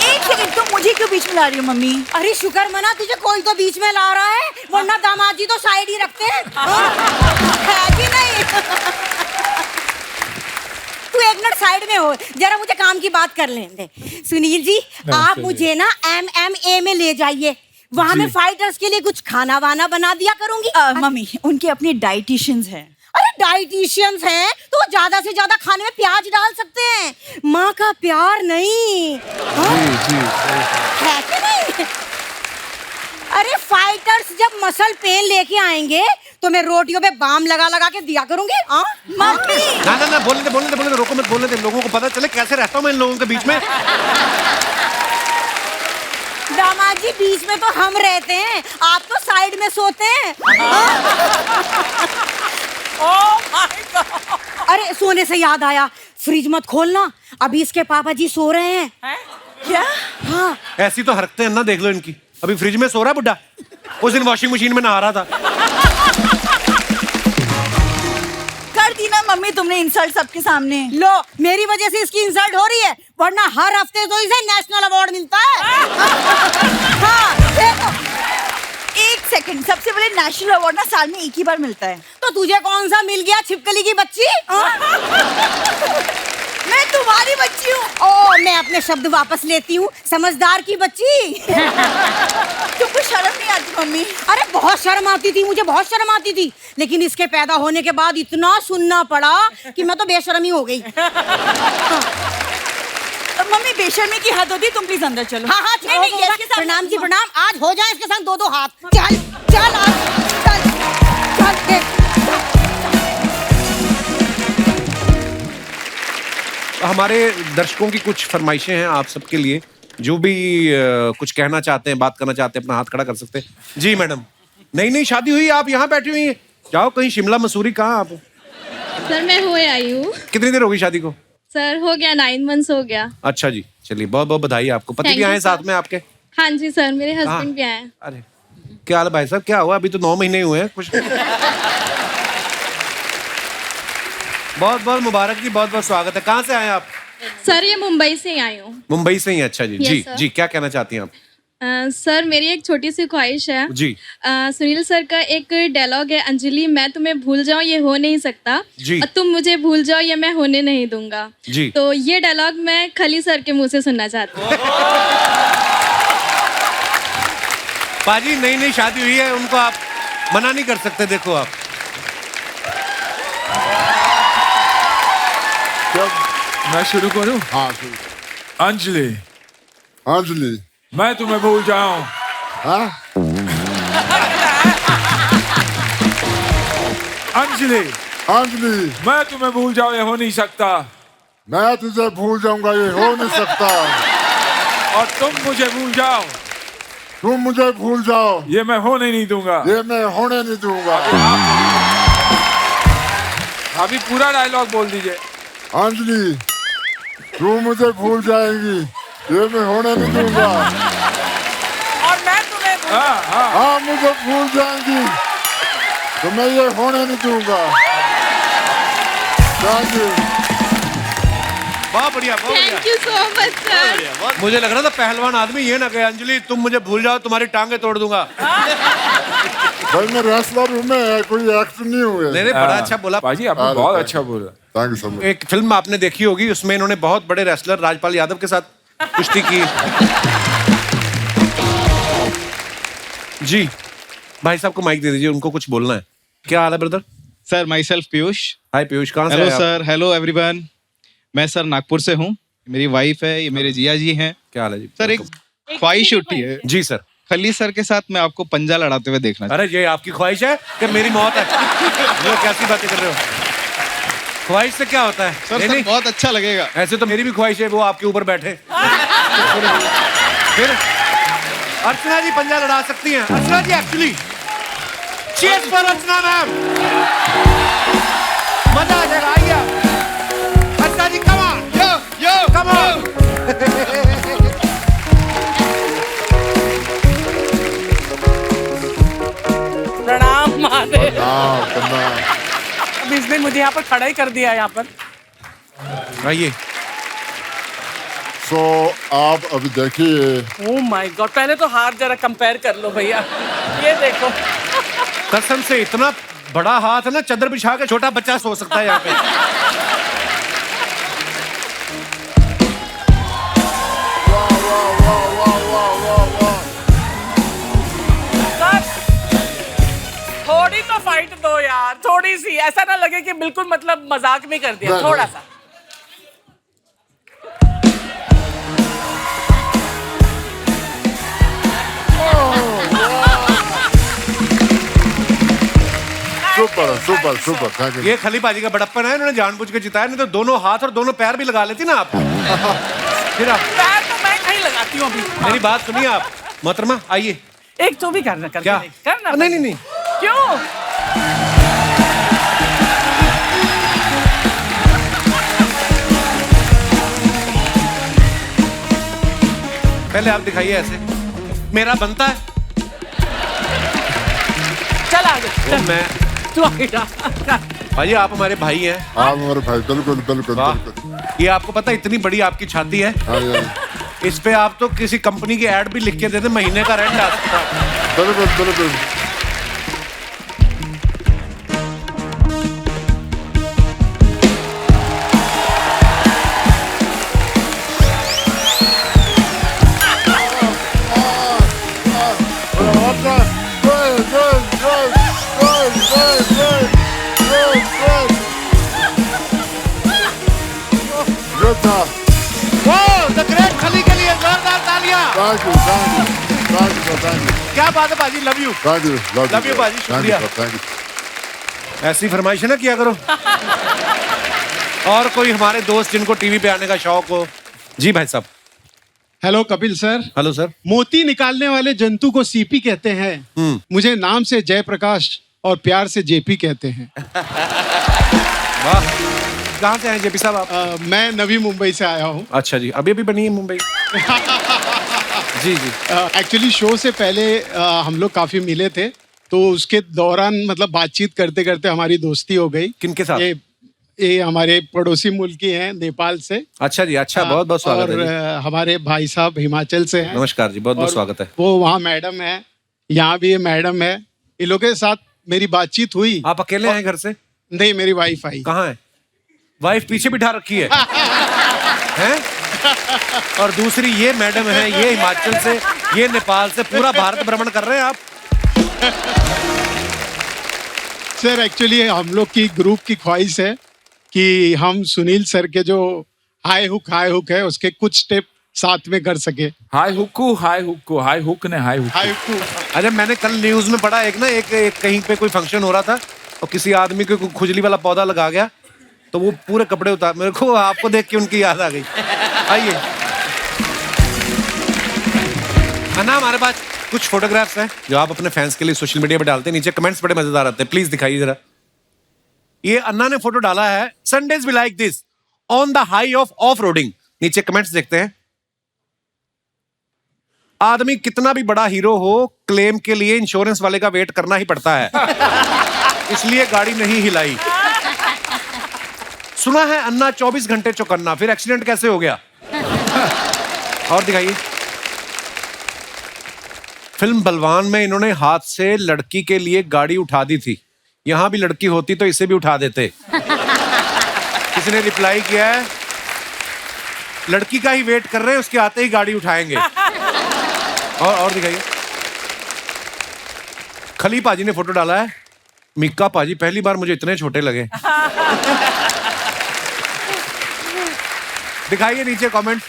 S4: एक सेकंड, तुम मुझे क्यों बीच में ला रही हो मम्मी?
S12: अरे शुक्र मना, तुझे कोई तो बीच में ला रहा है, वरना दामाद जी तो साइड ही रखते हैं। है कि नहीं? तू एक मिनट साइड में हो, जरा मुझे काम की बात कर लेने दे। सुनील जी, आप मुझे ना MMA में ले जाइए, वहाँ मैं फाइटर्स के लिए कुछ खाना वाना बना दिया करूंगी।
S4: मम्मी उनके अपने डाइटिशियंस हैं।
S12: अरे डाइटिशियंस हैं तो ज्यादा से ज्यादा खाने में प्याज डाल सकते हैं, माँ का प्यार नहीं। है कि नहीं? अरे फाइटर्स जब मसल पेन लेके आएंगे तो मैं रोटियों पे बाम लगा लगा के दिया करूंगी। मम्मी
S3: ना बोलने दे, रोको मत, बोलने दे, लोगों को पता चले कैसे रहता हूँ मैं इन लोगों के बीच में।
S12: दामाद जी, बीच में तो हम रहते हैं, आप तो साइड में सोते हैं। अरे सोने से याद आया, फ्रिज मत खोलना, अभी इसके पापा जी सो रहे हैं।
S4: क्या?
S3: हाँ, ऐसी तो हरकतें हैं ना, देख लो इनकी। अभी फ्रिज में सो रहा है बुड्ढा, उस दिन वॉशिंग मशीन में नहा रहा था।
S4: कर दी ना मम्मी तुमने इंसल्ट सबके सामने।
S12: लो, मेरी वजह से इसकी इंसल्ट हो रही है, वरना हर हफ्ते तो इसे नेशनल अवार्ड मिलता है। हाँ, देखो।
S4: एक सेकंड, सबसे पहले नेशनल अवार्ड ना साल में एक ही बार मिलता है।
S12: तो तो तुझे कौन सा मिल गया छिपकली की बच्ची?
S4: मैं तुम्हारी बच्ची हूँ।
S12: ओ, मैं अपने शब्द वापस लेती हूँ, समझदार की बच्ची।
S4: तुमको शर्म नहीं आती मम्मी?
S12: अरे बहुत शर्म आती थी, मुझे बहुत शर्म आती थी, लेकिन इसके पैदा होने के बाद इतना सुनना पड़ा कि मैं तो बेशर्मी हो गई।
S4: मम्मी बेशर्मी की हद होती, तुम प्लीज अंदर चलो।
S12: हाँ हाँ
S4: नहीं, नहीं, इसके साथ-
S12: प्रणाम जी प्रणाम, आज हो जाए इसके साथ 2-2 हाथ। चल चल आज चल चल देख।
S3: हमारे दर्शकों की कुछ फरमाइशें हैं आप सबके लिए, जो भी कुछ कहना चाहते हैं, बात करना चाहते हैं, अपना हाथ खड़ा कर सकते हैं। जी मैडम। नहीं शादी हुई, आप यहाँ बैठी हुई हैं, जाओ कहीं शिमला मसूरी, कहाँ आप?
S10: सर मैं हो आई हूँ।
S3: कितनी देर होगी शादी को?
S10: सर हो गया 9 months हो गया।
S3: अच्छा जी, चलिए बहुत बहुत बधाई आपको। पति
S10: Thank
S3: भी
S10: you,
S3: आए
S10: sir.
S3: साथ में आपके?
S10: हाँ जी सर, मेरे
S3: हाँ।
S10: हस्बैंड भी आए।
S3: अरे क्या हाल है भाई साहब, क्या हुआ? अभी तो 9 महीने ही हुए हैं कुछ। बहुत बहुत मुबारक जी, बहुत बहुत स्वागत है। कहाँ से आए आप?
S10: सर ये मुंबई से ही आई हूँ।
S3: मुंबई से ही? अच्छा जी।
S10: Yes,
S3: जी
S10: sir.
S3: जी, क्या कहना चाहती हैं आप?
S10: सर मेरी एक छोटी सी ख्वाहिश है।
S3: जी।
S10: सुनील सर का एक डायलॉग है, अंजलि मैं तुम्हें भूल जाऊं ये हो नहीं सकता,
S3: जी।
S10: और तुम मुझे भूल जाओ ये मैं होने नहीं दूंगा।
S3: जी।
S10: तो ये डायलॉग मैं खली सर के मुंह से सुनना चाहती हूँ।
S3: पाजी नई शादी हुई है, उनको आप मना नहीं कर सकते। देखो आप
S1: मैं शुरू करूं?
S2: हाँ शुरू।
S1: अंजलि,
S2: अंजलि
S1: मैं तुम्हें भूल जाऊं।
S2: हाँ
S1: अंजलि,
S2: अंजलि
S1: मैं तुम्हें भूल जाऊं ये हो नहीं सकता,
S2: मैं तुझे भूल जाऊंगा ये हो नहीं सकता,
S1: और तुम मुझे भूल जाओ,
S2: तुम मुझे भूल जाओ
S1: ये मैं होने नहीं दूंगा।
S2: ये मैं होने नहीं दूंगा।
S1: अभी पूरा डायलॉग बोल दीजिए।
S2: अंजलि तू मुझे भूल जाएगी ये मैं होने नहीं दूंगा।
S5: और मैं तुम्हें
S2: हाँ मुझे भूल जाएंगी तो मैं ये होने नहीं दूंगा। Thank you.
S3: बहुत बढ़िया, बहुत बढ़िया।
S10: Thank you so much sir.
S3: मुझे लग रहा था पहलवान आदमी ये ना कहे अंजलि तुम मुझे भूल जाओ तुम्हारी टांगे तोड़ दूंगा।
S2: भाई मैं रेसलर हूँ, मैं कोई एक्टर नहीं हुए।
S3: नहीं बड़ा अच्छा बोला
S1: पाजी, आपने बहुत अच्छा बोला।
S2: Thank you so much.
S3: एक फिल्म आपने देखी होगी, उसमें इन्होंने बहुत बड़े रेसलर राजपाल यादव के साथ कुश्ती की। जी भाई साहब को माइक दे दीजिए, उनको कुछ बोलना है। क्या हाल है brother?
S13: Sir myself Piyush.
S3: Hi Piyush, कहाँ से?
S13: Hello sir, hello everyone. मैं सर नागपुर से हूँ, मेरी वाइफ है, ये मेरे जिया जी हैं।
S3: क्या हाल है जी?
S13: सर एक ख्वाहिश उठी है।
S3: जी सर।
S13: खली सर के साथ मैं आपको पंजा लड़ाते हुए देखना
S3: अरे ये आपकी ख्वाहिश है कि मेरी मौत है? ये कैसी बातें कर रहे हो? ख्वाहिश से क्या होता है?
S13: सर,
S3: नहीं,
S13: बहुत अच्छा लगेगा।
S3: ऐसे तो मेरी भी ख्वाहिश है वो आपके ऊपर बैठे। फिर अर्चना जी पंजा लड़ा सकती हैं। Archana ji actually cheers for Archana ma'am. मजा आ जाएगा, आइए अर्चना जी, come on yo come on.
S5: प्रणाम महादेव।
S2: प्रणाम।
S5: अब इसने मुझे यहाँ पर खड़ा ही कर दिया। यहाँ पर
S3: आइए।
S2: सो आप अभी देखिए।
S5: ओह माय गॉड, पहले तो हाथ जरा कंपेयर कर लो भैया। ये देखो,
S3: कसम से इतना बड़ा हाथ है ना, चादर बिछा के छोटा बच्चा सो सकता है यहाँ पे।
S5: थोड़ी तो फाइट दो यार, थोड़ी सी, ऐसा ना लगे कि बिल्कुल मतलब मजाक में कर दिया, थोड़ा सा।
S2: Super super super, thank you.
S3: ये खली बाजी का बड़प्पन है, इन्होंने जानबूझ के जिताया, नहीं तो दोनों हाथ और दोनों पैर भी लगा लेती ना आप। फिर आप
S5: पैर तो मैं कहीं लगाती हूँ अभी।
S3: मेरी बात सुनिए आप मोहतरमा, आइए।
S5: एक तो भी करना
S3: क्या?
S5: करना
S3: नहीं
S5: क्यों?
S3: पहले आप दिखाइए ऐसे, मेरा बनता है।
S5: चल आगे,
S3: वो मैं
S5: तू आगे जा।
S3: भाई आप हमारे भाई हैं।
S2: आप हमारे भाई, बिल्कुल बिल्कुल
S3: वाह।
S2: बिल्कुल।
S3: ये आपको पता है इतनी बड़ी आपकी छाती है,
S2: हाँ,
S3: इस पे आप तो किसी कंपनी की ऐड भी लिख के देते, महीने का रेंट आ सकता है।
S2: बिल्कुल बिल्कुल। Good था.
S3: वाह, द ग्रेट खली के लिए जोरदार तालियां.
S2: Thank you, thank you, thank you, thank you.
S3: क्या बात है बाजी, love you.
S2: Thank you,
S3: Love you, बाजी, शुक्रिया.
S2: Thank you.
S3: ऐसी फरमाइश ना किया करो. और कोई हमारे दोस्त जिनको टीवी पे आने का शौक हो. जी भाई साहब.
S14: Hello Kapil sir.
S3: Hello sir.
S14: मोती निकालने वाले जंतु को सीपी कहते हैं. मुझे नाम से जयप्रकाश और प्यार से जेपी कहते हैं.
S3: वाह. कहाँ से हैं जेपी साहब आप?
S14: मैं नवी मुंबई से आया हूँ.
S3: अच्छा जी, अभी अभी बनी है मुंबई. जी जी.
S14: एक्चुअली शो से पहले हम लोग काफी मिले थे, तो उसके दौरान मतलब बातचीत करते करते हमारी दोस्ती हो गई.
S3: किनके साथ?
S14: ये हमारे पड़ोसी मुल्क की हैं, नेपाल से.
S3: अच्छा जी, अच्छा, बहुत बहुत स्वागत है जी.
S14: और हमारे भाई साहब हिमाचल से हैं.
S3: नमस्कार जी, बहुत बहुत स्वागत है.
S14: वो वहाँ मैडम है, यहाँ भी मैडम है. इन लोगों के साथ मेरी बातचीत हुई.
S3: आप अकेले हैं घर से?
S14: नहीं, मेरी वाइफ आई.
S3: कहाँ है वाइफ? पीछे बिठा रखी है. हैं? और दूसरी ये मैडम है, ये हिमाचल से, ये नेपाल से, पूरा भारत भ्रमण कर रहे हैं आप.
S14: सर एक्चुअली हम लोग की ग्रुप की ख्वाहिश है कि हम सुनील सर के जो हाई हुक है उसके कुछ स्टेप साथ में कर सके.
S1: हाई हुक ने हाई हुक.
S3: अरे मैंने कल न्यूज में पढ़ा, एक कहीं पे कोई फंक्शन हो रहा था और किसी आदमी को खुजली वाला पौधा लगा गया, तो वो पूरे कपड़े उतार. मेरे को आपको देख के उनकी याद आ गई. आइए अन्ना, हमारे पास कुछ फोटोग्राफ्स हैं जो आप अपने फैंस के लिए सोशल मीडिया पे डालते हैं. नीचे कमेंट्स बड़े मजेदार आते हैं, प्लीज दिखाइए जरा. ये अन्ना ने फोटो डाला है. Sundays be like this on the high off roading. नीचे कमेंट्स देखते हैं. आदमी कितना भी बड़ा हीरो हो, क्लेम के लिए इंश्योरेंस वाले का वेट करना ही पड़ता है, इसलिए गाड़ी नहीं हिलाई. सुना है अन्ना 24 घंटे चौकन्ना, फिर एक्सीडेंट कैसे हो गया? और दिखाइए. फिल्म बलवान में इन्होंने हाथ से लड़की के लिए गाड़ी उठा दी थी. यहां भी लड़की होती तो इसे भी उठा देते. किसी ने रिप्लाई किया है, लड़की का ही वेट कर रहे हैं, उसके आते ही गाड़ी उठाएंगे. और दिखाइए. खली पाजी ने फोटो डाला है. मिक्का पाजी, पहली बार मुझे इतने छोटे लगे. दिखाइए नीचे कमेंट.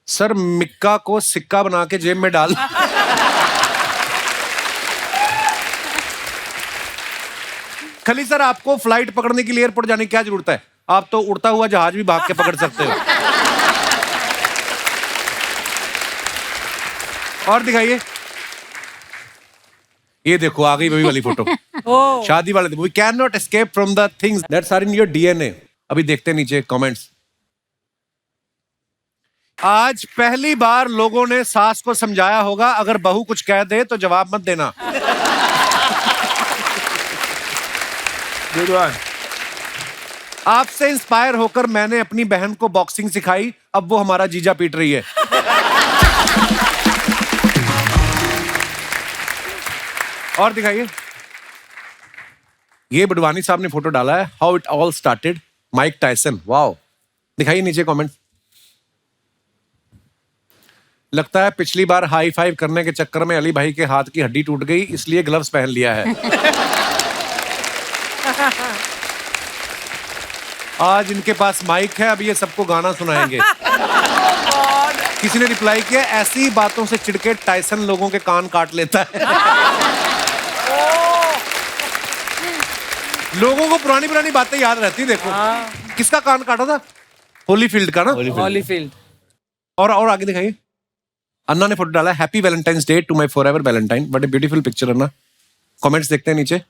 S3: सर मिक्का को सिक्का बना के जेब में डाल. खली सर, आपको फ्लाइट पकड़ने के लिए एयरपोर्ट जाने की क्या जरूरत है? आप तो उड़ता हुआ जहाज भी भाग के पकड़ सकते हो. और दिखाइए. ये देखो आ गई वही वाली फोटो. शादी वाले. We can not escape from the things that's are in your DNA. अभी देखते हैं नीचे कमेंट्स. आज पहली बार लोगों ने सास को समझाया होगा, अगर बहू कुछ कह दे तो जवाब मत देना. आपसे इंस्पायर होकर मैंने अपनी बहन को बॉक्सिंग सिखाई, अब वो हमारा जीजा पीट रही है. और दिखाइए. ये बडवानी साहब ने फोटो डाला है. How it all started, Mike Tyson. Wow. दिखाइए नीचे कमेंट. लगता है पिछली बार हाई फाइव करने के चक्कर में अली भाई के हाथ की हड्डी टूट गई, इसलिए ग्लव्स पहन लिया है. आज इनके पास माइक है, अब ये सबको गाना सुनाएंगे. किसी ने रिप्लाई किया, ऐसी बातों से चिढ़के टायसन लोगों के कान काट लेता है. लोगों को पुरानी पुरानी बातें याद रहती. देखो किसका कान काटा था? होलीफील्ड का ना.
S5: हॉलीफील्ड.
S3: और आगे दिखाइए. अन्ना ने फोटो डाला, happy Valentine's day to my forever Valentine. What a beautiful picture. Anna. Comments देखते हैं नीचे.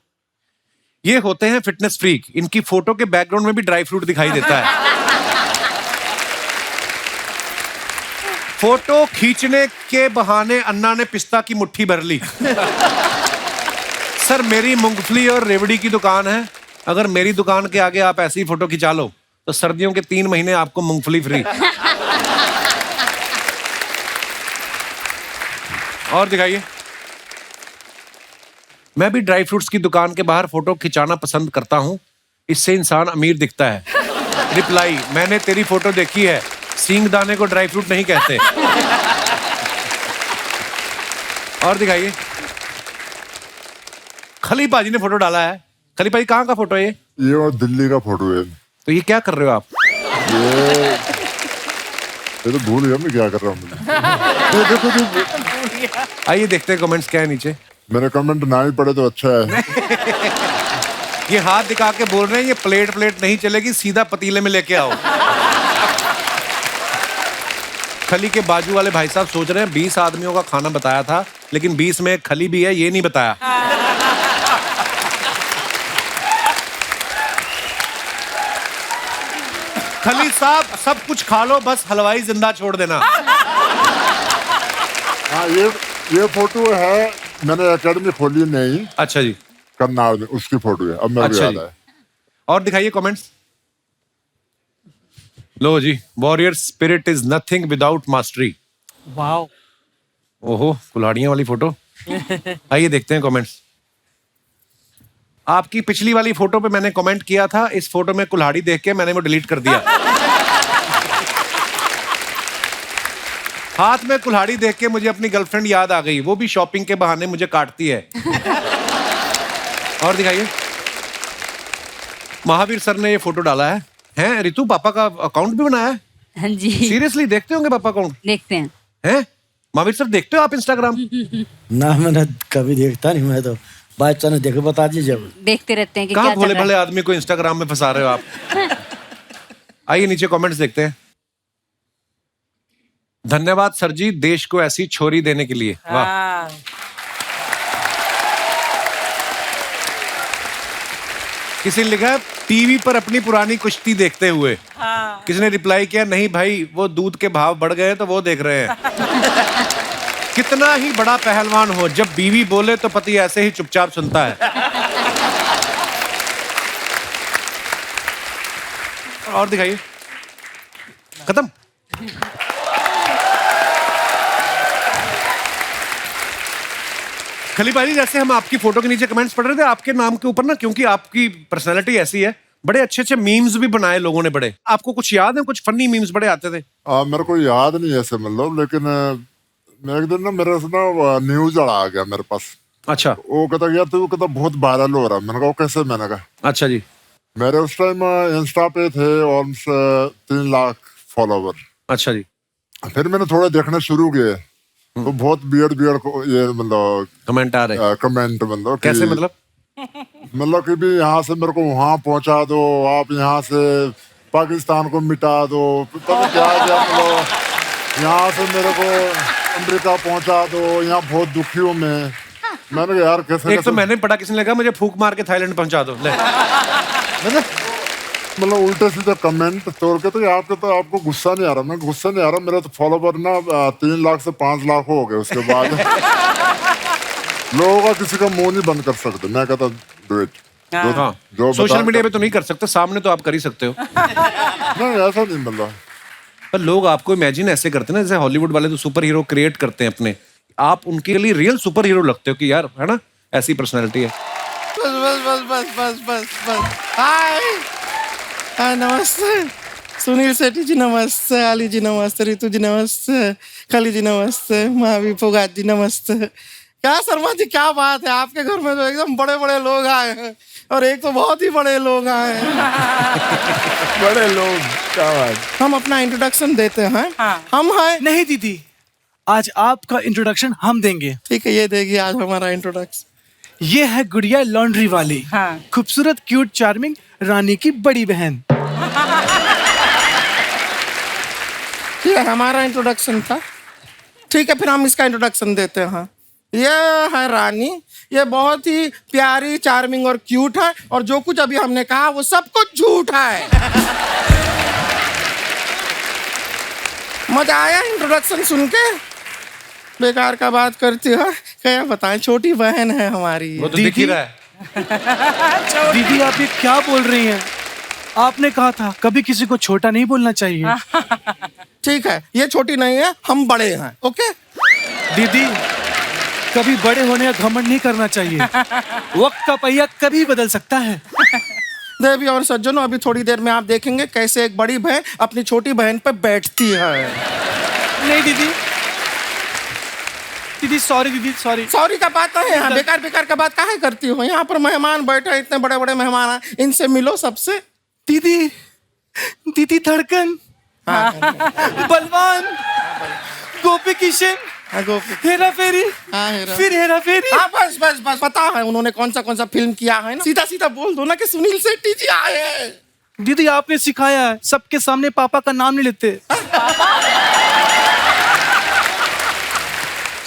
S3: ये होते हैं फिटनेस फ्रीक. इनकी फोटो के बैकग्राउंड में भी ड्राई फ्रूट दिखाई देता है. फोटो खींचने के बहाने अन्ना ने पिस्ता की मुट्ठी भर ली. सर मेरी मूंगफली और रेवड़ी की दुकान है, अगर मेरी दुकान के आगे आप ऐसी फोटो खिंचा लो तो सर्दियों के 3 महीने आपको मूंगफली फ्री. और दिखाइए. मैं भी ड्राई फ्रूट्स की दुकान के बाहर फोटो खिंचाना पसंद करता हूं, इससे इंसान अमीर दिखता है. रिप्लाई, मैंने तेरी फोटो देखी है, सींग दाने को ड्राई फ्रूट नहीं कहते. और दिखाइए। खली पाजी ने फोटो डाला है। खली पाजी कहाँ का फोटो है
S2: ये और दिल्ली का फोटो है।
S3: तो ये क्या कर रहे हो आप?
S2: ये तो भूल गया मैं क्या कर रहा हूँ। ये देखो
S3: आइए देखते हैं कमेंट्स क्या है नीचे।
S2: मैंने कमेंट ना ही पढ़े तो अच्छा है।
S3: ये हाथ दिखा के बोल रहे हैं ये प्लेट नहीं चलेगी, सीधा पतीले में लेके आओ। खली के बाजू वाले भाई साहब सोच रहे हैं 20 आदमियों का खाना बताया था, लेकिन 20 में खली भी है, ये नहीं बताया। खली साहब सब कुछ खा लो, बस हलवाई जिंदा छोड़ देना।
S2: हाँ ये फोटो है, मैंने एकेडमी खोली नहीं।
S3: अच्छा जी।
S2: करनाल में उसकी फोटो है, अब मेरे को याद है।
S3: और दिखाइए कमेंट्स। लो जी, warrior spirit is nothing without mastery.
S5: Wow.
S3: ओहो, कुल्हाड़ियां वाली फोटो। आइए देखते हैं कमेंट्स। आपकी पिछली वाली फोटो पे मैंने कमेंट किया था, इस फोटो में कुल्हाड़ी देख के मैंने वो डिलीट कर दिया। हाथ में कुल्हाड़ी देख के मुझे अपनी गर्लफ्रेंड याद आ गई, वो भी शॉपिंग के बहाने मुझे काटती है। और दिखाइए। महावीर सर ने ये फोटो डाला है। हैं रितु, पापा का अकाउंट भी बनाया है?
S6: हाँ जी।
S3: सीरियसली देखते होंगे पापा अकाउंट?
S6: देखते हैं।
S3: हैं महावीर सर, देखते हो आप इंस्टाग्राम?
S7: ना मैंने कभी देखता नहीं, मैं तो बाई चांस देखे बता दीजिए।
S6: देखते रहते हैं कि
S3: कहाँ
S6: क्या
S3: भोले
S6: चल रहा
S3: भले आदमी को इंस्टाग्राम में फंसा रहे हो आप। आइए नीचे कमेंट्स देखते हैं। धन्यवाद सर जी, देश को ऐसी छोरी देने के लिए। वाह। किसी ने लिखा है टीवी पर अपनी पुरानी कुश्ती देखते हुए। किसी ने रिप्लाई किया नहीं भाई, वो दूध के भाव बढ़ गए तो वो देख रहे हैं। कितना ही बड़ा पहलवान हो, जब बीवी बोले तो पति ऐसे ही चुपचाप सुनता है। और दिखाइए। खत्म। खली भाई, जैसे हम आपकी फोटो के नीचे कमेंट्स पढ़ रहे थे, आपके नाम के ऊपर ना, क्योंकि आपकी पर्सनैलिटी ऐसी है, बड़े अच्छे अच्छे मीम्स भी बनाए लोगों ने। बड़े आपको कुछ याद है? कुछ फनी मीम्स बड़े आते थे।
S2: मेरे को याद नहीं ऐसे मतलब, लेकिन एक दिन ना मेरे से ना न्यूज आ गया मेरे पास।
S3: अच्छा।
S2: वो कहता यार तू कहता बहुत वायरल हो रहा है। मैंने कहा कैसे? मैंने कहा अच्छा जी। मेरे उस टाइम इंस्टा पे थे ऑलमोस्ट 3 लाख फॉलोवर।
S3: अच्छा जी।
S2: फिर मैंने थोड़े देखने शुरू किए तो बहुत बियर्ड ये मतलब
S3: कमेंट आ रहे।
S2: कमेंट मतलब
S3: कैसे मतलब?
S2: मतलब कि भी यहाँ से मेरे को वहां पहुंचा दो, आप यहाँ से पाकिस्तान को मिटा दो, पता नहीं क्या मतलब यहाँ से मेरे को अमेरिका पहुंचा दो, यहाँ बहुत दुखी हूँ मैं। मैंने कहा यार कैसे?
S3: एक तो मैंने पढ़ा, किसी ने कहा मुझे फूक मार के थाईलैंड पहुंचा दो।
S2: मतलब उल्टे सीधे कमेंट तोड़ के। तो आपको गुस्सा नहीं आ रहा? मैं गुस्सा नहीं आ रहा, मेरा तो फॉलोवर ना 3 लाख से 5 लाख हो गए। उसके बाद लोगों का किसी का मुंह नहीं बंद कर सकते। मैं कहता डू इट।
S3: जो सोशल मीडिया पे तो नहीं कर सकते, सामने तो आप कर ही सकते हो।
S2: नहीं ऐसा नहीं मतलब।
S3: पर लोग आपको इमेजिन ऐसे करते हैं ना, जैसे हॉलीवुड वाले तो सुपर हीरो क्रिएट करते हैं अपने, आप उनके लिए रियल सुपर हीरो लगते हो कि यार, है ना, ऐसी पर्सनैलिटी है।
S15: बस बस बस बस बस बस बस। हाय हाय, नमस्ते सुनील शेट्टी जी, नमस्ते अली जी, नमस्ते रितु जी, नमस्ते खली जी, नमस्ते महावीर फोगाट जी, नमस्ते। क्या शर्मा जी, क्या बात है, आपके घर में तो एकदम बड़े बड़े लोग आए हैं, और एक तो बहुत ही बड़े लोग आए हैं।
S1: बड़े लोग, क्या बात।
S15: हम अपना इंट्रोडक्शन देते हैं। हम हैं।
S16: नहीं दीदी, आज आपका इंट्रोडक्शन हम देंगे।
S15: ठीक है, ये देखिए आज हमारा इंट्रोडक्शन।
S16: ये है गुड़िया लॉन्ड्री वाली, खूबसूरत क्यूट चार्मिंग रानी की बड़ी बहन।
S15: ये हमारा इंट्रोडक्शन था। ठीक है, फिर हम इसका इंट्रोडक्शन देते हैं। ये है रानी, ये बहुत ही प्यारी, चार्मिंग और क्यूट है, और जो कुछ अभी हमने कहा वो सब कुछ झूठ है। मजा आया इंट्रोडक्शन सुन के? बेकार का बात करती है, क्या बताएं, छोटी बहन है हमारी।
S3: वो तो दिख ही रहा है।
S16: दीदी आप ये क्या बोल रही हैं? आपने कहा था कभी किसी को छोटा नहीं बोलना चाहिए।
S15: ठीक है, ये छोटी नहीं है, हम बड़े हैं। ओके
S16: दीदी, कभी बड़े होने का घमंड नहीं करना चाहिए। वक्त का पहिया कभी बदल सकता है।
S15: देवी और सज्जनों, अभी थोड़ी देर में आप देखेंगे कैसे एक बड़ी बहन अपनी छोटी बहन पे बैठती है।
S16: नहीं दीदी, दीदी सॉरी दीदी सॉरी।
S15: सॉरी का बात है यहाँ, बेकार बेकार का बात काहे करती हो? यहाँ पर मेहमान बैठे हैं, इतने बड़े बड़े मेहमान हैं, इनसे मिलो सबसे।
S16: दीदी दीदी धड़कन, बलवान, गोपी किशन, हेरा फेरी, फिर हेरा फेरी।
S15: हाँ बस बस बस, पता है उन्होंने कौन सा फिल्म किया है ना। सीधा सीधा बोल दो ना कि सुनील शेट्टी जी आए हैं।
S16: दीदी आपने सिखाया है, सबके सामने पापा का नाम नहीं लेते।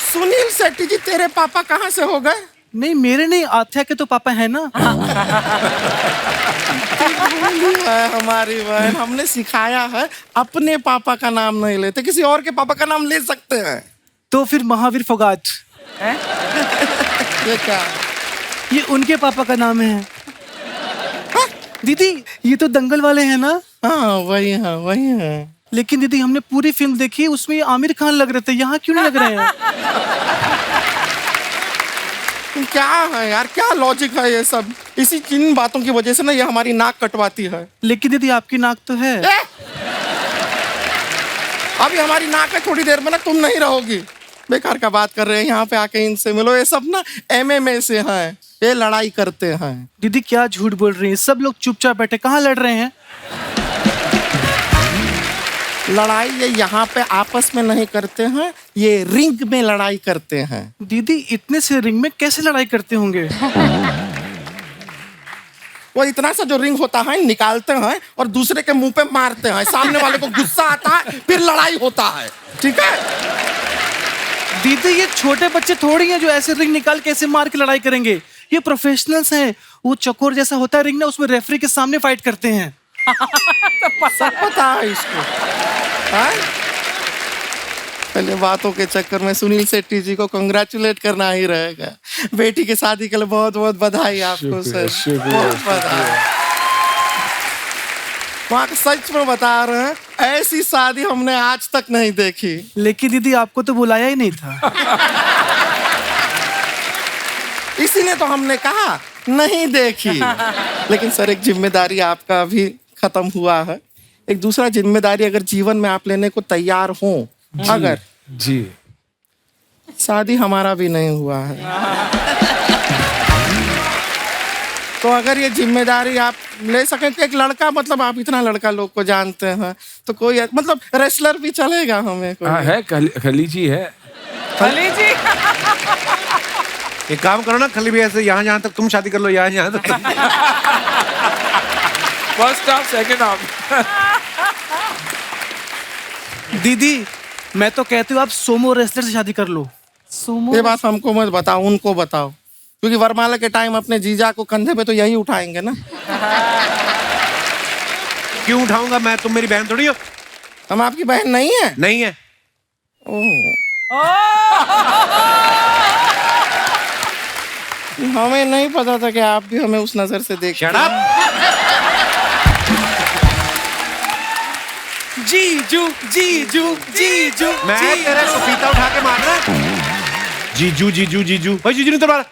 S15: सुनील शेट्टी जी तेरे पापा कहाँ से हो गए?
S16: नहीं मेरे नहीं, आथ्या के तो पापा है ना।
S15: हमारी बहन, हमने सिखाया है अपने पापा का नाम नहीं लेते, किसी और के पापा का नाम ले सकते हैं।
S16: तो फिर महावीर फोगाट
S15: ये क्या?
S16: ये उनके पापा का नाम है। दीदी ये तो दंगल वाले हैं ना?
S15: हाँ वही है वही है।
S16: लेकिन दीदी हमने पूरी फिल्म देखी, उसमें आमिर खान लग रहे थे, यहाँ क्यों नहीं लग रहे हैं?
S15: क्या है यार, क्या लॉजिक है ये सब? इसी किन बातों की वजह से ना ये हमारी नाक कटवाती है।
S16: लेकिन दीदी आपकी नाक तो है।
S15: अभी हमारी नाक है, थोड़ी देर में ना तुम नहीं रहोगी। बेकार का बात कर रहे हैं, यहाँ पे आके इनसे मिलो। ये सब ना MMA से हैं, ये लड़ाई करते हैं।
S16: दीदी क्या झूठ बोल रही है, सब लोग चुपचाप बैठे, कहाँ लड़ रहे हैं?
S15: लड़ाई ये यहाँ पे आपस में नहीं करते हैं, ये रिंग में लड़ाई करते हैं।
S16: दीदी इतने से रिंग में कैसे लड़ाई करते होंगे?
S15: वो इतना सा जो रिंग होता है निकालते हैं और दूसरे के मुंह पे मारते हैं, सामने वाले को गुस्सा आता है, फिर लड़ाई होता है। ठीक है
S16: दीदी ये छोटे बच्चे थोड़ी हैं जो ऐसे रिंग निकाल के ऐसे मार के लड़ाई करेंगे, ये प्रोफेशनल्स हैं। वो चकोर जैसा होता है रिंग ना, उसमें रेफरी के सामने फाइट करते हैं।
S15: सब पता है इसको। पहले बातों के चक्कर में सुनील शेट्टी जी को कंग्रेचुलेट करना ही रहेगा। बेटी की शादी के लिए बहुत बहुत बधाई आपको सर, बहुत बधाई। वहाँ सच में बता रहे हैं, ऐसी शादी हमने आज तक नहीं देखी।
S16: लेकिन दीदी आपको तो बुलाया ही नहीं था।
S15: इसीलिए तो हमने कहा नहीं देखी। लेकिन सर एक जिम्मेदारी आपका अभी खत्म हुआ है। एक दूसरा जिम्मेदारी अगर जीवन में आप लेने को तैयार हो, अगर
S1: जी
S15: शादी हमारा भी नहीं हुआ है तो अगर ये जिम्मेदारी आप ले सकें कि एक लड़का, मतलब आप इतना लड़का लोग को जानते हैं, तो कोई मतलब रेसलर भी चलेगा हमें कोई?
S1: है खलीजी है।
S5: खलीजी
S3: एक काम करो ना, खली भी ऐसे यहाँ जहाँ तक तुम शादी कर लो, यहाँ तक।
S1: First half second half.
S16: दीदी मैं तो कहती हूँ आप सोमो रेसलर से शादी कर लो।
S15: ये बात हमको मत बताओ, उनको बताओ, क्योंकि वरमाला के टाइम अपने जीजा को कंधे पे तो यही उठाएंगे ना।
S3: क्यों उठाऊंगा मैं? तुम मेरी बहन थोड़ी हो।
S15: हम आपकी बहन नहीं है?
S3: नहीं है।
S15: हमें नहीं पता था कि आप भी हमें उस नजर से देख।
S3: Shut up!
S16: जीजू जीजू जीजू,
S3: मैं तेरे को पीता उठा के मार रहा। जीजू जीजू जीजू, भाई जीजू नहीं तो मारा।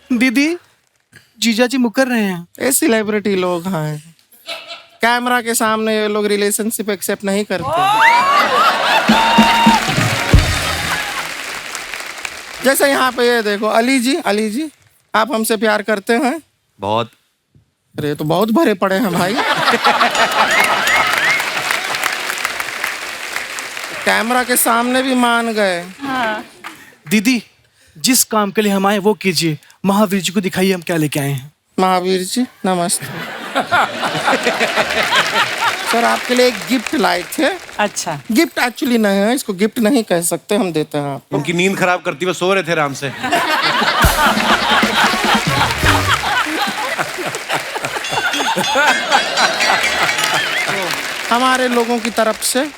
S16: दीदी जीजा जी मुकर रहे हैं।
S15: ये सेलिब्रिटी लोग हैं, कैमरा के सामने ये लोग रिलेशनशिप एक्सेप्ट नहीं करते। जैसे यहाँ पे ये देखो, अली जी आप हमसे प्यार करते हैं?
S8: बहुत।
S15: अरे तो बहुत भरे पड़े हैं भाई। कैमरा के सामने भी मान गए।
S4: हाँ।
S16: दीदी जिस काम के लिए हम आए वो कीजिए, महावीर जी को दिखाइए हम क्या लेके आए हैं।
S15: महावीर जी नमस्ते। सर आपके लिए एक गिफ्ट लाए थे।
S5: अच्छा,
S15: गिफ्ट एक्चुअली नहीं है, इसको गिफ्ट नहीं कह सकते, हम देते हैं आपको।
S3: उनकी नींद खराब करती हुए सो रहे थे आराम से।
S15: हमारे लोगों की तरफ से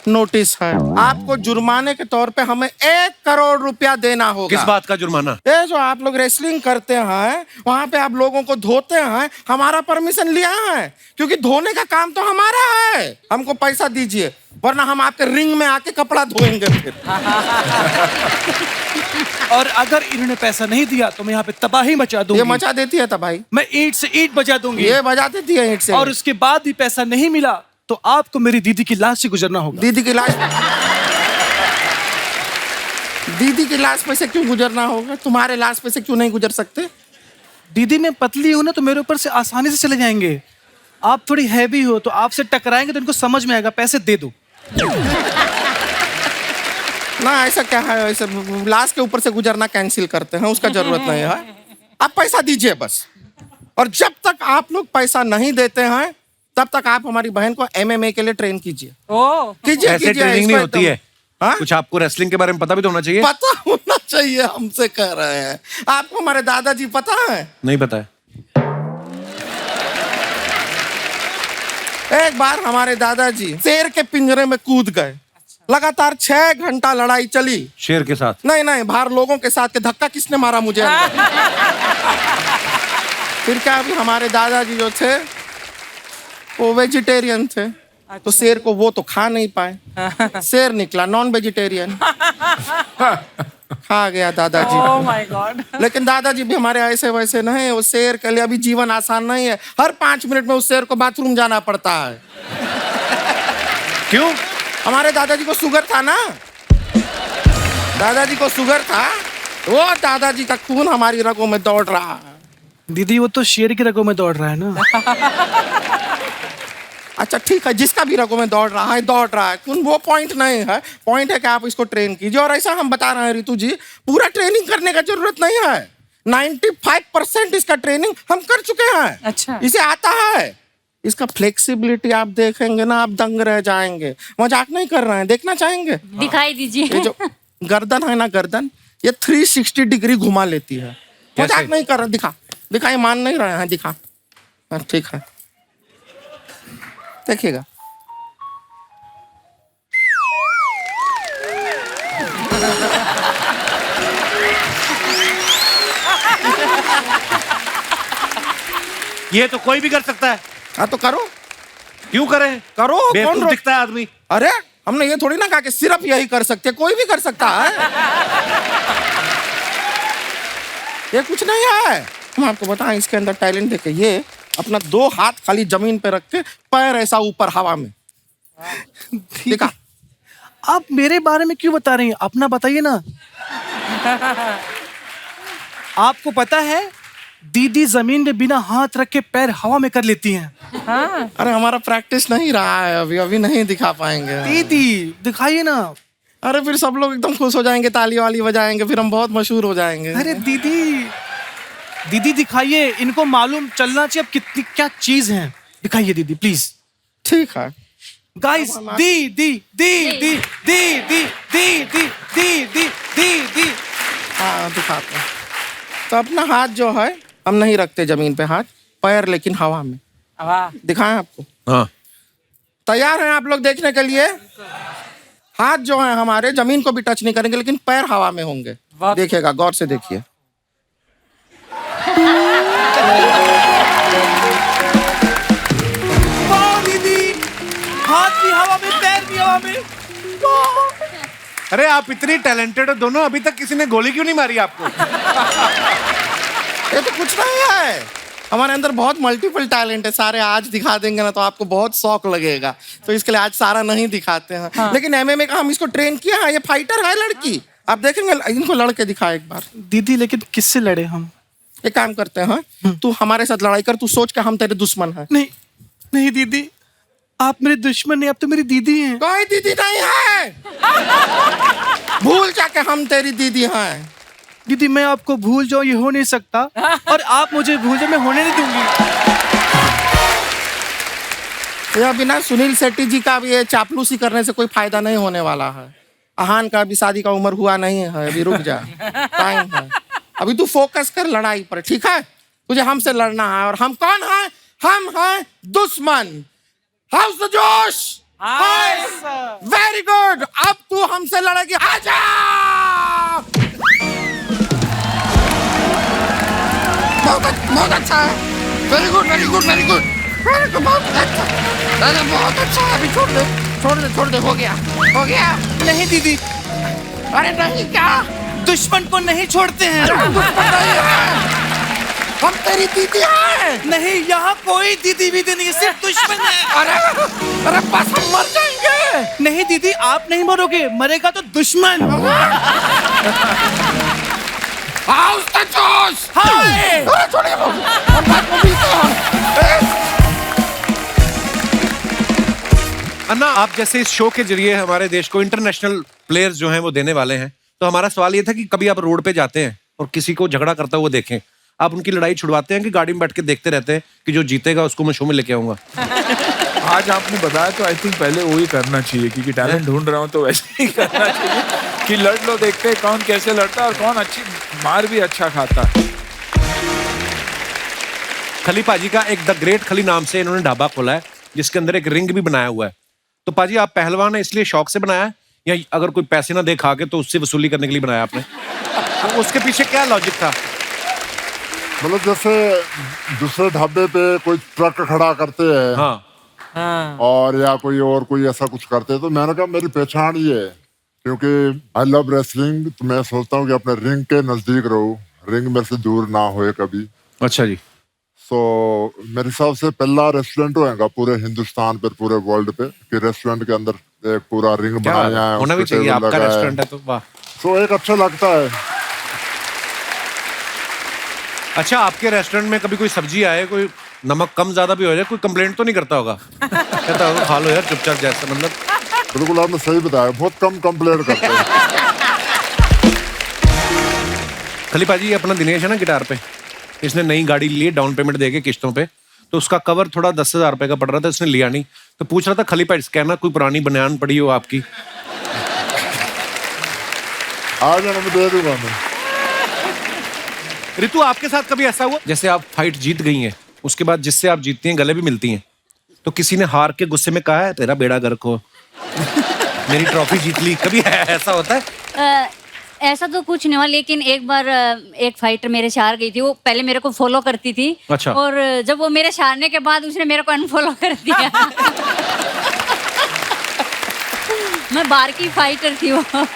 S15: नोटिस है, आपको जुर्माने के तौर पे हमें 1 करोड़ रुपया देना होगा।
S3: किस बात का जुर्माना?
S15: ये जो आप लोग रेसलिंग करते हैं, वहाँ पे आप लोगों को धोते हैं, हमारा परमिशन लिया है, क्योंकि धोने का काम तो हमारा है। हमको पैसा दीजिए, वरना हम आपके रिंग में आके कपड़ा धोएंगे फिर।
S16: और अगर इन्होंने पैसा नहीं दिया तो मैं यहाँ पे तबाही मचा दूंगी।
S15: ये मचा देती है तबाही।
S16: मैं ईंट से ईंट बजा दूंगी।
S15: ये बजा देती है ईंट से।
S16: और उसके बाद भी पैसा नहीं मिला तो आपको मेरी दीदी की लाश से गुजरना होगा।
S15: दीदी की लाश? दीदी की लाश पे से क्यों गुजरना होगा? तुम्हारे लाश पे से क्यों नहीं गुजर सकते?
S16: दीदी मैं पतली हूं ना तो मेरे ऊपर से आसानी से चले जाएंगे। आप थोड़ी हैवी हो तो आपसे टकराएंगे तो इनको समझ में आएगा, पैसे दे दो।
S15: ना ऐसा क्या है, ऐसे लाश के ऊपर से गुजरना कैंसिल करते हैं, उसका जरूरत नहीं है। आप पैसा दीजिए बस। और जब तक आप लोग पैसा नहीं देते हैं तब तक आप हमारी बहन को MMA के लिए ट्रेन कीजिए। कीजिए
S3: ऐसे
S15: कीजिए,
S3: ट्रेनिंग नहीं
S15: इसको
S3: होती है।
S15: हाँ?
S3: कुछ आपको रेसलिंग के बारे में पता भी तो होना चाहिए।
S15: पता होना चाहिए, हमसे कह रहे हैं। आपको हमारे दादाजी पता है?
S3: नहीं पता है।
S15: एक बार हमारे दादाजी शेर के पिंजरे में कूद गए। लगातार 6 घंटा लड़ाई चली।
S3: शेर के साथ?
S15: नहीं नहीं, बाहर लोगों के साथ। के धक्का किसने मारा मुझे अंदर? फिर क्या, अभी हमारे दादाजी जो थे वो वेजिटेरियन थे, तो शेर को वो तो खा नहीं पाए। शेर निकला नॉन वेजिटेरियन, खा गया दादाजी।
S5: Oh my God.
S15: लेकिन दादाजी भी हमारे ऐसे वैसे नहीं। वो शेर के लिए अभी जीवन आसान नहीं है। हर 5 मिनट में उस शेर को बाथरूम जाना पड़ता है।
S3: क्यों?
S15: हमारे दादाजी को शुगर था ना, दादाजी को शुगर था, वो दादाजी का खून हमारी रगों में दौड़ रहा है।
S16: दीदी वो तो शेर की रगों में दौड़ रहा है ना।
S15: अच्छा ठीक है, जिसका भी रगों में दौड़ रहा है खून, वो पॉइंट नहीं है। पॉइंट है कि आप इसको ट्रेन कीजिए। और ऐसा हम बता रहे हैं ऋतु जी, पूरा ट्रेनिंग करने का जरूरत नहीं है। 95% इसका ट्रेनिंग हम कर चुके हैं।
S5: अच्छा।
S15: इसे आता है। इसका फ्लेक्सिबिलिटी आप देखेंगे ना, आप दंग रह जाएंगे। मजाक नहीं कर रहे हैं, देखना चाहेंगे?
S6: दिखाई दीजिए।
S15: ये जो गर्दन है ना, गर्दन ये 360 डिग्री घुमा लेती है। मजाक नहीं कर रहे, दिखा, ये मान नहीं रहे हैं, दिखा। ठीक है, देखिएगा।
S3: ये तो कोई भी कर सकता है।
S15: हाँ तो करो।
S3: क्यों करें?
S15: करो।
S3: कौन दिखता है आदमी?
S15: अरे हमने ये थोड़ी ना कहा कि सिर्फ यही कर सकते, कोई भी कर सकता है। ये कुछ नहीं है। हम आपको बताएं, इसके अंदर टैलेंट देखे। ये अपना 2 हाथ खाली जमीन पे रख के पैर ऐसा ऊपर हवा में दिखा।
S16: आप मेरे बारे में क्यों बता रही हैं? अपना बताइए ना। आपको पता है दीदी जमीन में बिना हाथ रख के पैर हवा में कर लेती हैं।
S5: हाँ।
S15: अरे हमारा प्रैक्टिस नहीं रहा है अभी नहीं दिखा पाएंगे।
S16: दीदी दिखाइए ना।
S15: अरे फिर सब लोग एकदम खुश हो जाएंगे, ताली वाली बजाएंगे, फिर हम बहुत मशहूर हो जाएंगे।
S16: अरे दीदी दिखाइए, इनको मालूम चलना चाहिए अब कितनी क्या चीज है। दिखाइए दीदी प्लीज।
S15: ठीक है
S16: गाइस, दी।
S15: हाँ दिखाते हैं। तो अपना हाथ जो है हम नहीं रखते जमीन पे, हाथ पैर लेकिन हवा में। दिखाएं आपको?
S3: हाँ।
S15: तैयार हैं आप लोग देखने के लिए? हाथ जो है हमारे जमीन को भी टच नहीं करेंगे, लेकिन पैर हवा में होंगे। देखिएगा, गौर से देखिए।
S16: दीदी, हाथ भी हवा में, पैर भी हवा में।
S3: अरे आप इतनी टैलेंटेड हो दोनों, अभी तक किसी ने गोली क्यों नहीं मारी आपको?
S15: ये तो कुछ नहीं है। हमारे अंदर बहुत मल्टीपल टैलेंट है। सारे आज दिखा देंगे ना तो आपको बहुत शौक लगेगा, तो इसके लिए आज सारा नहीं दिखाते हैं। हाँ। लेकिन MMA का हम इसको ट्रेन किया है। ये फाइटर है लड़की, आप देखेंगे। इनको लड़के दिखा एक बार।
S16: दीदी लेकिन किससे लड़े हम?
S15: एक काम करते हैं, तू हमारे साथ लड़ाई कर। तू सोच के हम तेरे दुश्मन हैं।
S16: नहीं दीदी, आप मेरे दुश्मन नहीं, आप तो मेरी दीदी हैं।
S15: कोई दीदी नहीं है। भूल जाके हम तेरी दीदी हैं।
S16: दीदी मैं आपको भूल जाऊं, ये हो नहीं सकता। और आप मुझे भूल जाओ, मैं होने नहीं दूंगी।
S15: ये अभी ना सुनील शेट्टी जी का भी ये चापलूसी करने से कोई फायदा नहीं होने वाला है। आहान का अभी शादी का उम्र हुआ नहीं है, अभी रुक जा, टाइम है। अभी तू फोकस कर लड़ाई पर, ठीक है? तुझे हमसे लड़ना है। और हम कौन है? हम हैं दुश्मन। हाउस द जोश। Very good. अब तू हमसे लड़ेगी। आजा। बहुत अच्छा है। Very good very good very good very good, बहुत अच्छा, दादा बहुत अच्छा है। अभी छोड़ दे, हो गया।
S16: नहीं दीदी।
S15: अरे नहीं क्या?
S16: दुश्मन को नहीं छोड़ते हैं।
S15: दुश्मन नहीं है। हम तेरी दीदी हैं।
S16: नहीं, यहाँ कोई दीदी वीदी नहीं, सिर्फ दुश्मन है।
S15: अरे बस हम मर जाएंगे।
S16: नहीं दीदी, आप नहीं मरोगे, मरेगा तो दुश्मन।
S15: आओ उसका जोश। छोड़िए वो, हम बाद में मिलते हैं।
S3: अन्ना, आप जैसे इस शो के जरिए हमारे देश को इंटरनेशनल प्लेयर्स जो हैं वो देने वाले हैं, तो हमारा सवाल ये था कि कभी आप रोड पे जाते हैं और किसी को झगड़ा करता हुआ देखें, आप उनकी लड़ाई छुड़वाते हैं कि गाड़ी में बैठ के देखते रहते हैं कि जो जीतेगा उसको मैं शो में लेके आऊंगा?
S1: आज आपने बताया तो आई थिंक पहले वो ही करना चाहिए, क्योंकि टैलेंट ढूंढ रहा हूँ तो वैसे ही करना चाहिए कि लड़ लो, देखते हैं कौन कैसे लड़ता है और कौन अच्छी मार भी अच्छा खाता है।
S3: खली पाजी का एक द ग्रेट खली नाम से इन्होंने ढाबा खोला है, जिसके अंदर एक रिंग भी बनाया हुआ है। तो पाजी, आप पहलवान है इसलिए शौक से बनाया है, या अगर कोई पैसे ना दे खा के तो उससे वसूली करने के लिए बनाया आपने? तो उसके पीछे क्या लॉजिक था?
S2: मतलब जैसे दूसरे ढाबे पे कोई ट्रक खड़ा करते हैं,
S3: हाँ,
S2: और या कोई ऐसा कुछ करते हैं, तो मैंने कहा मेरी पहचान ये है, क्योंकि आई लव रेसलिंग, तो मैं सोचता हूँ कि अपने रिंग के नजदीक रहूं, रिंग मेरे से दूर ना होए कभी।
S3: अच्छा जी।
S2: सो मेरे हिसाब से पहला रेस्टोरेंट होएगा पूरे हिंदुस्तान पर, पूरे वर्ल्ड पे, कि रेस्टोरेंट के अंदर एक पूरा रिंग बनाया है,
S3: होना भी चाहिए, आपका रेस्टोरेंट है तो वाह।
S2: सो एक अच्छा लगता है।
S3: अच्छा, आपके रेस्टोरेंट में कभी कोई सब्जी आए, कोई नमक कम ज्यादा भी हो जाए, कोई कंप्लेंट तो नहीं करता होगा? कहता होगा खा लो यार चुपचाप, जैसा मतलब।
S2: बिल्कुल आपने सही बताया, बहुत कम कंप्लेंट करते हैं।
S3: खली पाजी, अपना दिनेश है ना गिटार पे, इसने नई गाड़ी ली, डाउन पेमेंट देके किश्तों पे, तो उसका कवर थोड़ा 10,000 रुपए का पड़ रहा था, इसने लिया नहीं, तो पूछ रहा था खली पाजी कहना कोई पुरानी बनियान पड़ी हो आपकी?
S2: आ जाना, मैं दे दूंगा मैं।
S3: रितु, आपके साथ कभी ऐसा हुआ जैसे आप फाइट जीत गई हैं, उसके बाद जिससे आप जीतती हैं गले भी मिलती हैं, तो किसी ने हार के गुस्से में कहा है तेरा बेड़ा गर्क हो, मेरी ट्रॉफी जीत ली, कभी ऐसा होता है?
S6: ऐसा तो कुछ नहीं हुआ, लेकिन एक बार एक फाइटर मेरे से हार गई थी। वो पहले मेरे को फॉलो करती थी।
S3: अच्छा।
S6: और जब वो मेरे से हारने के बाद उसने मेरे को अनफॉलो कर दिया। मैं बाहर की फाइटर थी वो।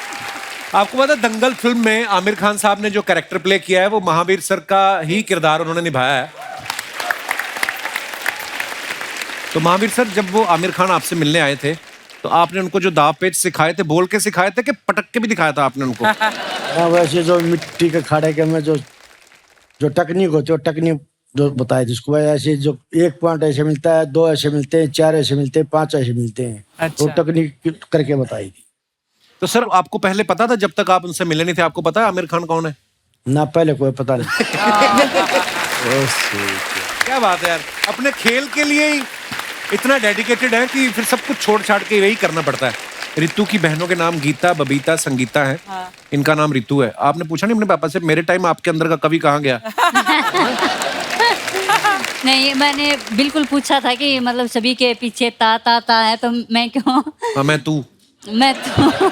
S3: आपको पता है दंगल फिल्म में आमिर खान साहब ने जो कैरेक्टर प्ले किया है वो महावीर सर का ही किरदार उन्होंने निभाया है। तो महावीर सर, जब वो आमिर खान आपसे मिलने आए थे तो आपने उनको जो दाव पेच सिखाए थे, बोल के सिखाए थे कि पटक के भी दिखाया था आपने उनको?
S7: हाँ, वैसे जो मिट्टी के खाड़े के में जो टेक्निक होती है, टेक्निक जो बताई थी उसको, ऐसे जो 1 पॉइंट ऐसे मिलता है, 2 ऐसे मिलते हैं, 4 ऐसे मिलते हैं, 5 ऐसे मिलते हैं।
S5: अच्छा।
S7: वो टेक्निक करके बताई थी।
S3: तो सर, आपको पहले पता था, जब तक आप उनसे मिले नहीं थे, आपको पता है आमिर खान कौन है?
S7: ना, पहले कोई पता नहीं।
S3: क्या बात है यार, अपने खेल के लिए ही इतना डेडिकेटेड है कि फिर सब कुछ छोड़ छाड़ के यही करना पड़ता है। रितु की बहनों के नाम गीता, बबीता, संगीता है।
S5: हाँ।
S3: इनका नाम रितु है। आपने पूछा नहीं अपने पापा से मेरे टाइम आपके अंदर का कवि कहाँ गया?
S6: नहीं, मैंने बिल्कुल पूछा था कि मतलब सभी के पीछे ता है, तो मैं क्यों?
S3: हाँ, मैं तू।
S6: मैं तो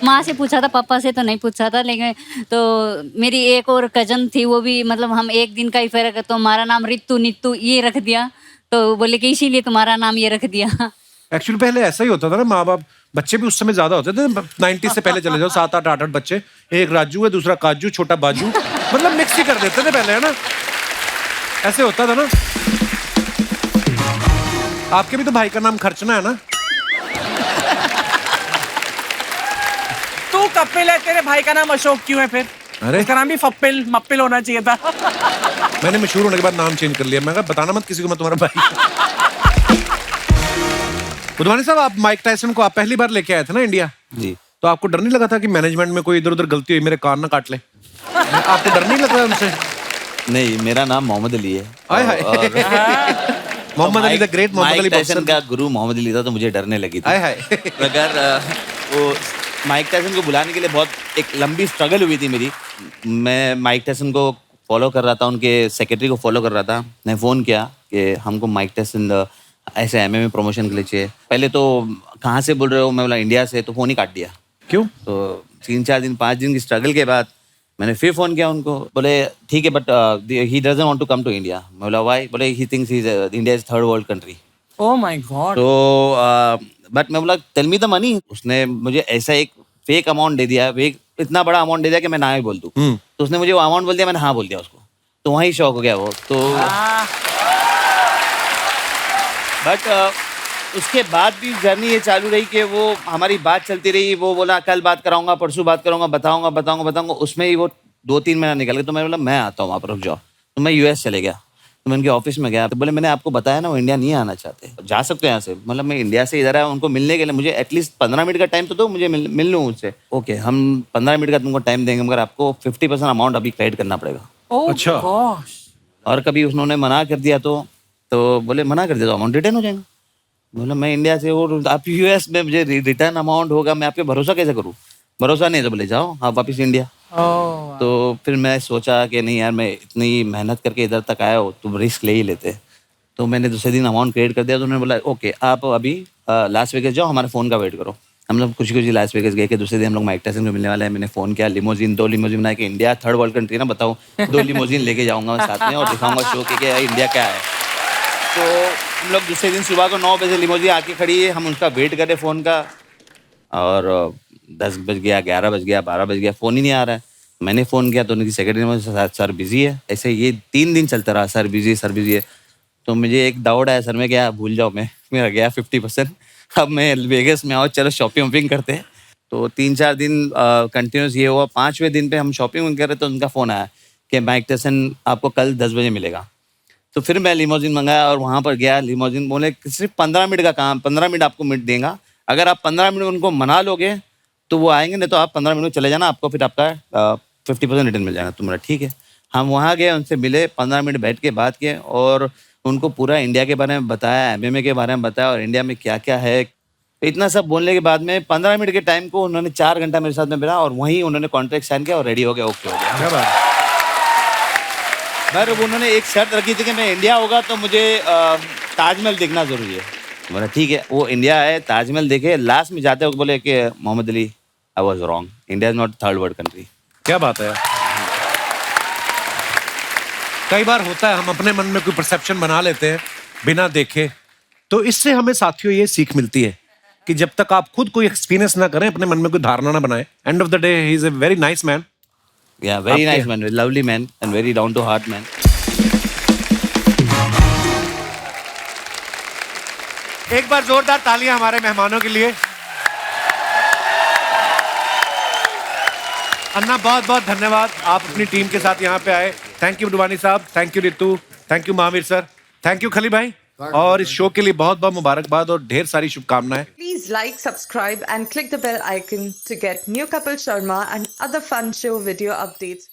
S6: माँ से पूछा था, पापा से तो नहीं पूछा था। लेकिन तो मेरी एक और कजन थी, वो भी मतलब हम एक दिन का ही फर्क है, तो हमारा नाम रितु नित्तु ये रख दिया। तो बोले कि इसीलिए तुम्हारा नाम ये रख दिया।
S3: एक्चुअली पहले ऐसा ही होता था ना, माँ बाप, बच्चे भी उस समय ज्यादा होते थे, 90 से पहले चले जाओ, 7, 8, 8 बच्चे, एक राजू है, दूसरा काजू, छोटा बाजू, मतलब मिक्स ही कर देते थे पहले, है ना? ऐसे होता था ना। आपके भी तो भाई का नाम खर्चना है ना?
S5: तू कपिल है, तेरे भाई का नाम अशोक क्यों है फिर?
S3: अरे,
S5: इसका नाम भी फप्पिल मप्पिल होना चाहिए था।
S3: मैंने मशहूर होने के बाद नाम चेंज कर लिया। मैं कहा बताना मत किसी को मैं तुम्हारा भाई। बुधवानी साहब, आप माइक टायसन को आप पहली बार लेके आए थे ना इंडिया
S8: जी,
S3: तो आपको डर नहीं लगा था कि मैनेजमेंट में कोई इधर उधर गलती हुई, मेरे कान ना काट ले? आपको डर नहीं लग रहा उनसे?
S8: नहीं, मेरा नाम मोहम्मद अली है।
S3: Hi hi. Muhammad Ali the great, Muhammad Ali
S8: Tyson का गुरु मोहम्मद अली था, तो मुझे डरने लगी थी।
S3: हाय हाय।
S8: अगर वो माइक टायसन को बुलाने के लिए बहुत एक लंबी स्ट्रगल हुई थी मेरी। मैं माइक टायसन को फॉलो कर रहा था, उनके सेक्रेटरी को फॉलो कर रहा था। मैंने फ़ोन किया कि हमको माइक टायसन ऐसे MMA प्रमोशन के लिए चाहिए। पहले तो कहाँ से बोल रहे हो, मैं बोला इंडिया से, तो फ़ोन ही काट दिया।
S3: क्यों?
S8: तो 3-4 दिन 5 दिन की स्ट्रगल के बाद मैंने फिर फ़ोन किया उनको, बोले ठीक है but he doesn't want to come to India. मैं बोला व्हाई? बोले he thinks India is 3rd world country.
S5: Oh my god.
S8: तो बट मैं बोला टेल मी द मनी। उसने मुझे ऐसा एक फेक अमाउंट दे दिया, इतना बड़ा अमाउंट दे दिया कि मैं ना ही बोल दूं। तो उसने मुझे वो अमाउंट बोल दिया, मैंने हाँ बोल दिया उसको। तो वहीं शौक हो गया वो तो। बट उसके बाद भी जर्नी ये चालू रही कि वो हमारी बात चलती रही। वो बोला कल बात कराऊंगा, परसों बात करूंगा, बताऊंगा। उसमें ही वो 2-3 महीना निकल गया। तो मैं बोला मैं आता हूँ वहाँ पर, रुक जाओ। तो मैं यूएस चले गया। तो मैं उनके ऑफिस में गया। तो बोले मैंने आपको बताया ना वो इंडिया नहीं आना चाहते, जा सकते हैं यहाँ से। मतलब मैं इंडिया से इधर आया उनको मिलने के लिए, मुझे एटलीस्ट 15 मिनट का टाइम तो दो, मुझे मिल लूँ उनसे। ओके, हम 15 मिनट का तुमको टाइम देंगे, मगर आपको 50% अमाउंट अभी क्रेडिट करना पड़ेगा।
S3: अच्छा।
S8: और कभी उन्होंने मना कर दिया तो बोले मना कर दिया तो अमाउंट रिटर्न हो जाएगा। बोला मैं इंडिया से और आप यूएस में मुझे रिटर्न अमाउंट होगा, मैं आप पे भरोसा कैसे करूँ? भरोसा नहीं तो बोले जाओ आप वापस इंडिया। तो फिर मैं सोचा कि नहीं यार, मैं इतनी मेहनत करके इधर तक आया हो तो रिस्क ले ही लेते। तो मैंने दूसरे दिन अमाउंट क्रेडिट कर दिया। तो उन्होंने बोला ओके आप अभी लास वेगस जाओ, हमारे फ़ोन का वेट करो। हम लोग खुशी लास वेगस गए कि दूसरे दिन हम लोग माइक टायसन को मिलने वाले हैं। मैंने फ़ोन किया, लिमोजिन 2 लिमोजिन बना के, इंडिया 3rd वर्ल्ड कंट्री ना, बताओ 2 लिमोजिन लेके जाऊँगा मैं साथ में और दिखाऊँगा शो के इंडिया क्या है। तो हम लोग दूसरे दिन सुबह को 9 बजे लिमोजिन आके खड़ी है, हम उसका वेट करें फ़ोन का। और 10 बज गया, 11 बज गया, 12 बज गया, फ़ोन ही नहीं आ रहा है। मैंने फ़ोन किया तो उनकी सेक्रेटरी में सर बिजी है। ऐसे ये 3 दिन चलता रहा, सर बिजी है। तो मुझे एक डाउट आया, सर मैं क्या भूल जाऊँ मैं, मेरा गया 50%। अब मैं वेगस में आओ, चलो शॉपिंग करते हैं। तो 3-4 दिन कंटिन्यूस ये हुआ। 5वें दिन पे हम शॉपिंग कर रहे तो उनका फ़ोन आया कि माइक टायसन आपको कल 10 बजे मिलेगा। तो फिर मैं लिमोजिन मंगाया और वहाँ पर गया। लिमोजिन बोले सिर्फ 15 मिनट का काम, 15 मिनट आपको मिनट देगा। अगर आप 15 मिनट उनको मना लोगे तो वो आएंगे, नहीं तो आप 15 मिनट में चले जाना, आपको फिर आपका 50% रिटर्न मिल जाएगा। तो मेरा ठीक है। हम वहाँ गए, उनसे मिले, 15 मिनट बैठ के बात किए और उनको पूरा इंडिया के बारे में बताया, MMA के बारे में बताया और इंडिया में क्या क्या है। इतना सब बोलने के बाद में 15 मिनट के टाइम को उन्होंने 4 घंटा मेरे साथ में बिता और वहीं उन्होंने कॉन्ट्रैक्ट साइन किया और रेडी हो गया, ओके हो गया। पर उन्होंने एक शर्त रखी थी कि मैं इंडिया होगा तो मुझे ताजमहल देखना ज़रूरी है। बोला ठीक है। वो इंडिया है, ताजमहल देखे। लास्ट में जाते वक्त बोले कि Mohammad Ali I was wrong, India is not 3rd world country.
S3: क्या बात है। कई बार होता है हम अपने मन में कोई परसेप्शन बना लेते हैं बिना देखे। तो इससे हमें साथियों ये सीख मिलती है कि जब तक आप खुद कोई एक्सपीरियंस ना करें, अपने मन में कोई धारणा ना बनाए। End of the day he is a very nice man.
S8: Yeah, very nice man, lovely man and very down to heart man.
S3: एक बार जोरदार तालियां हमारे मेहमानों के लिए। अन्ना बहुत बहुत धन्यवाद, आप अपनी टीम के साथ यहाँ पे आए। थैंक यू डुवानी साहब, thank you Ritu, thank you Mahavir sir, thank you खली भाई। और इस शो के लिए बहुत बहुत मुबारकबाद और ढेर सारी शुभकामनाएं।
S17: Please like, subscribe and click the bell icon to get new Kapil Sharma and other fun show video updates.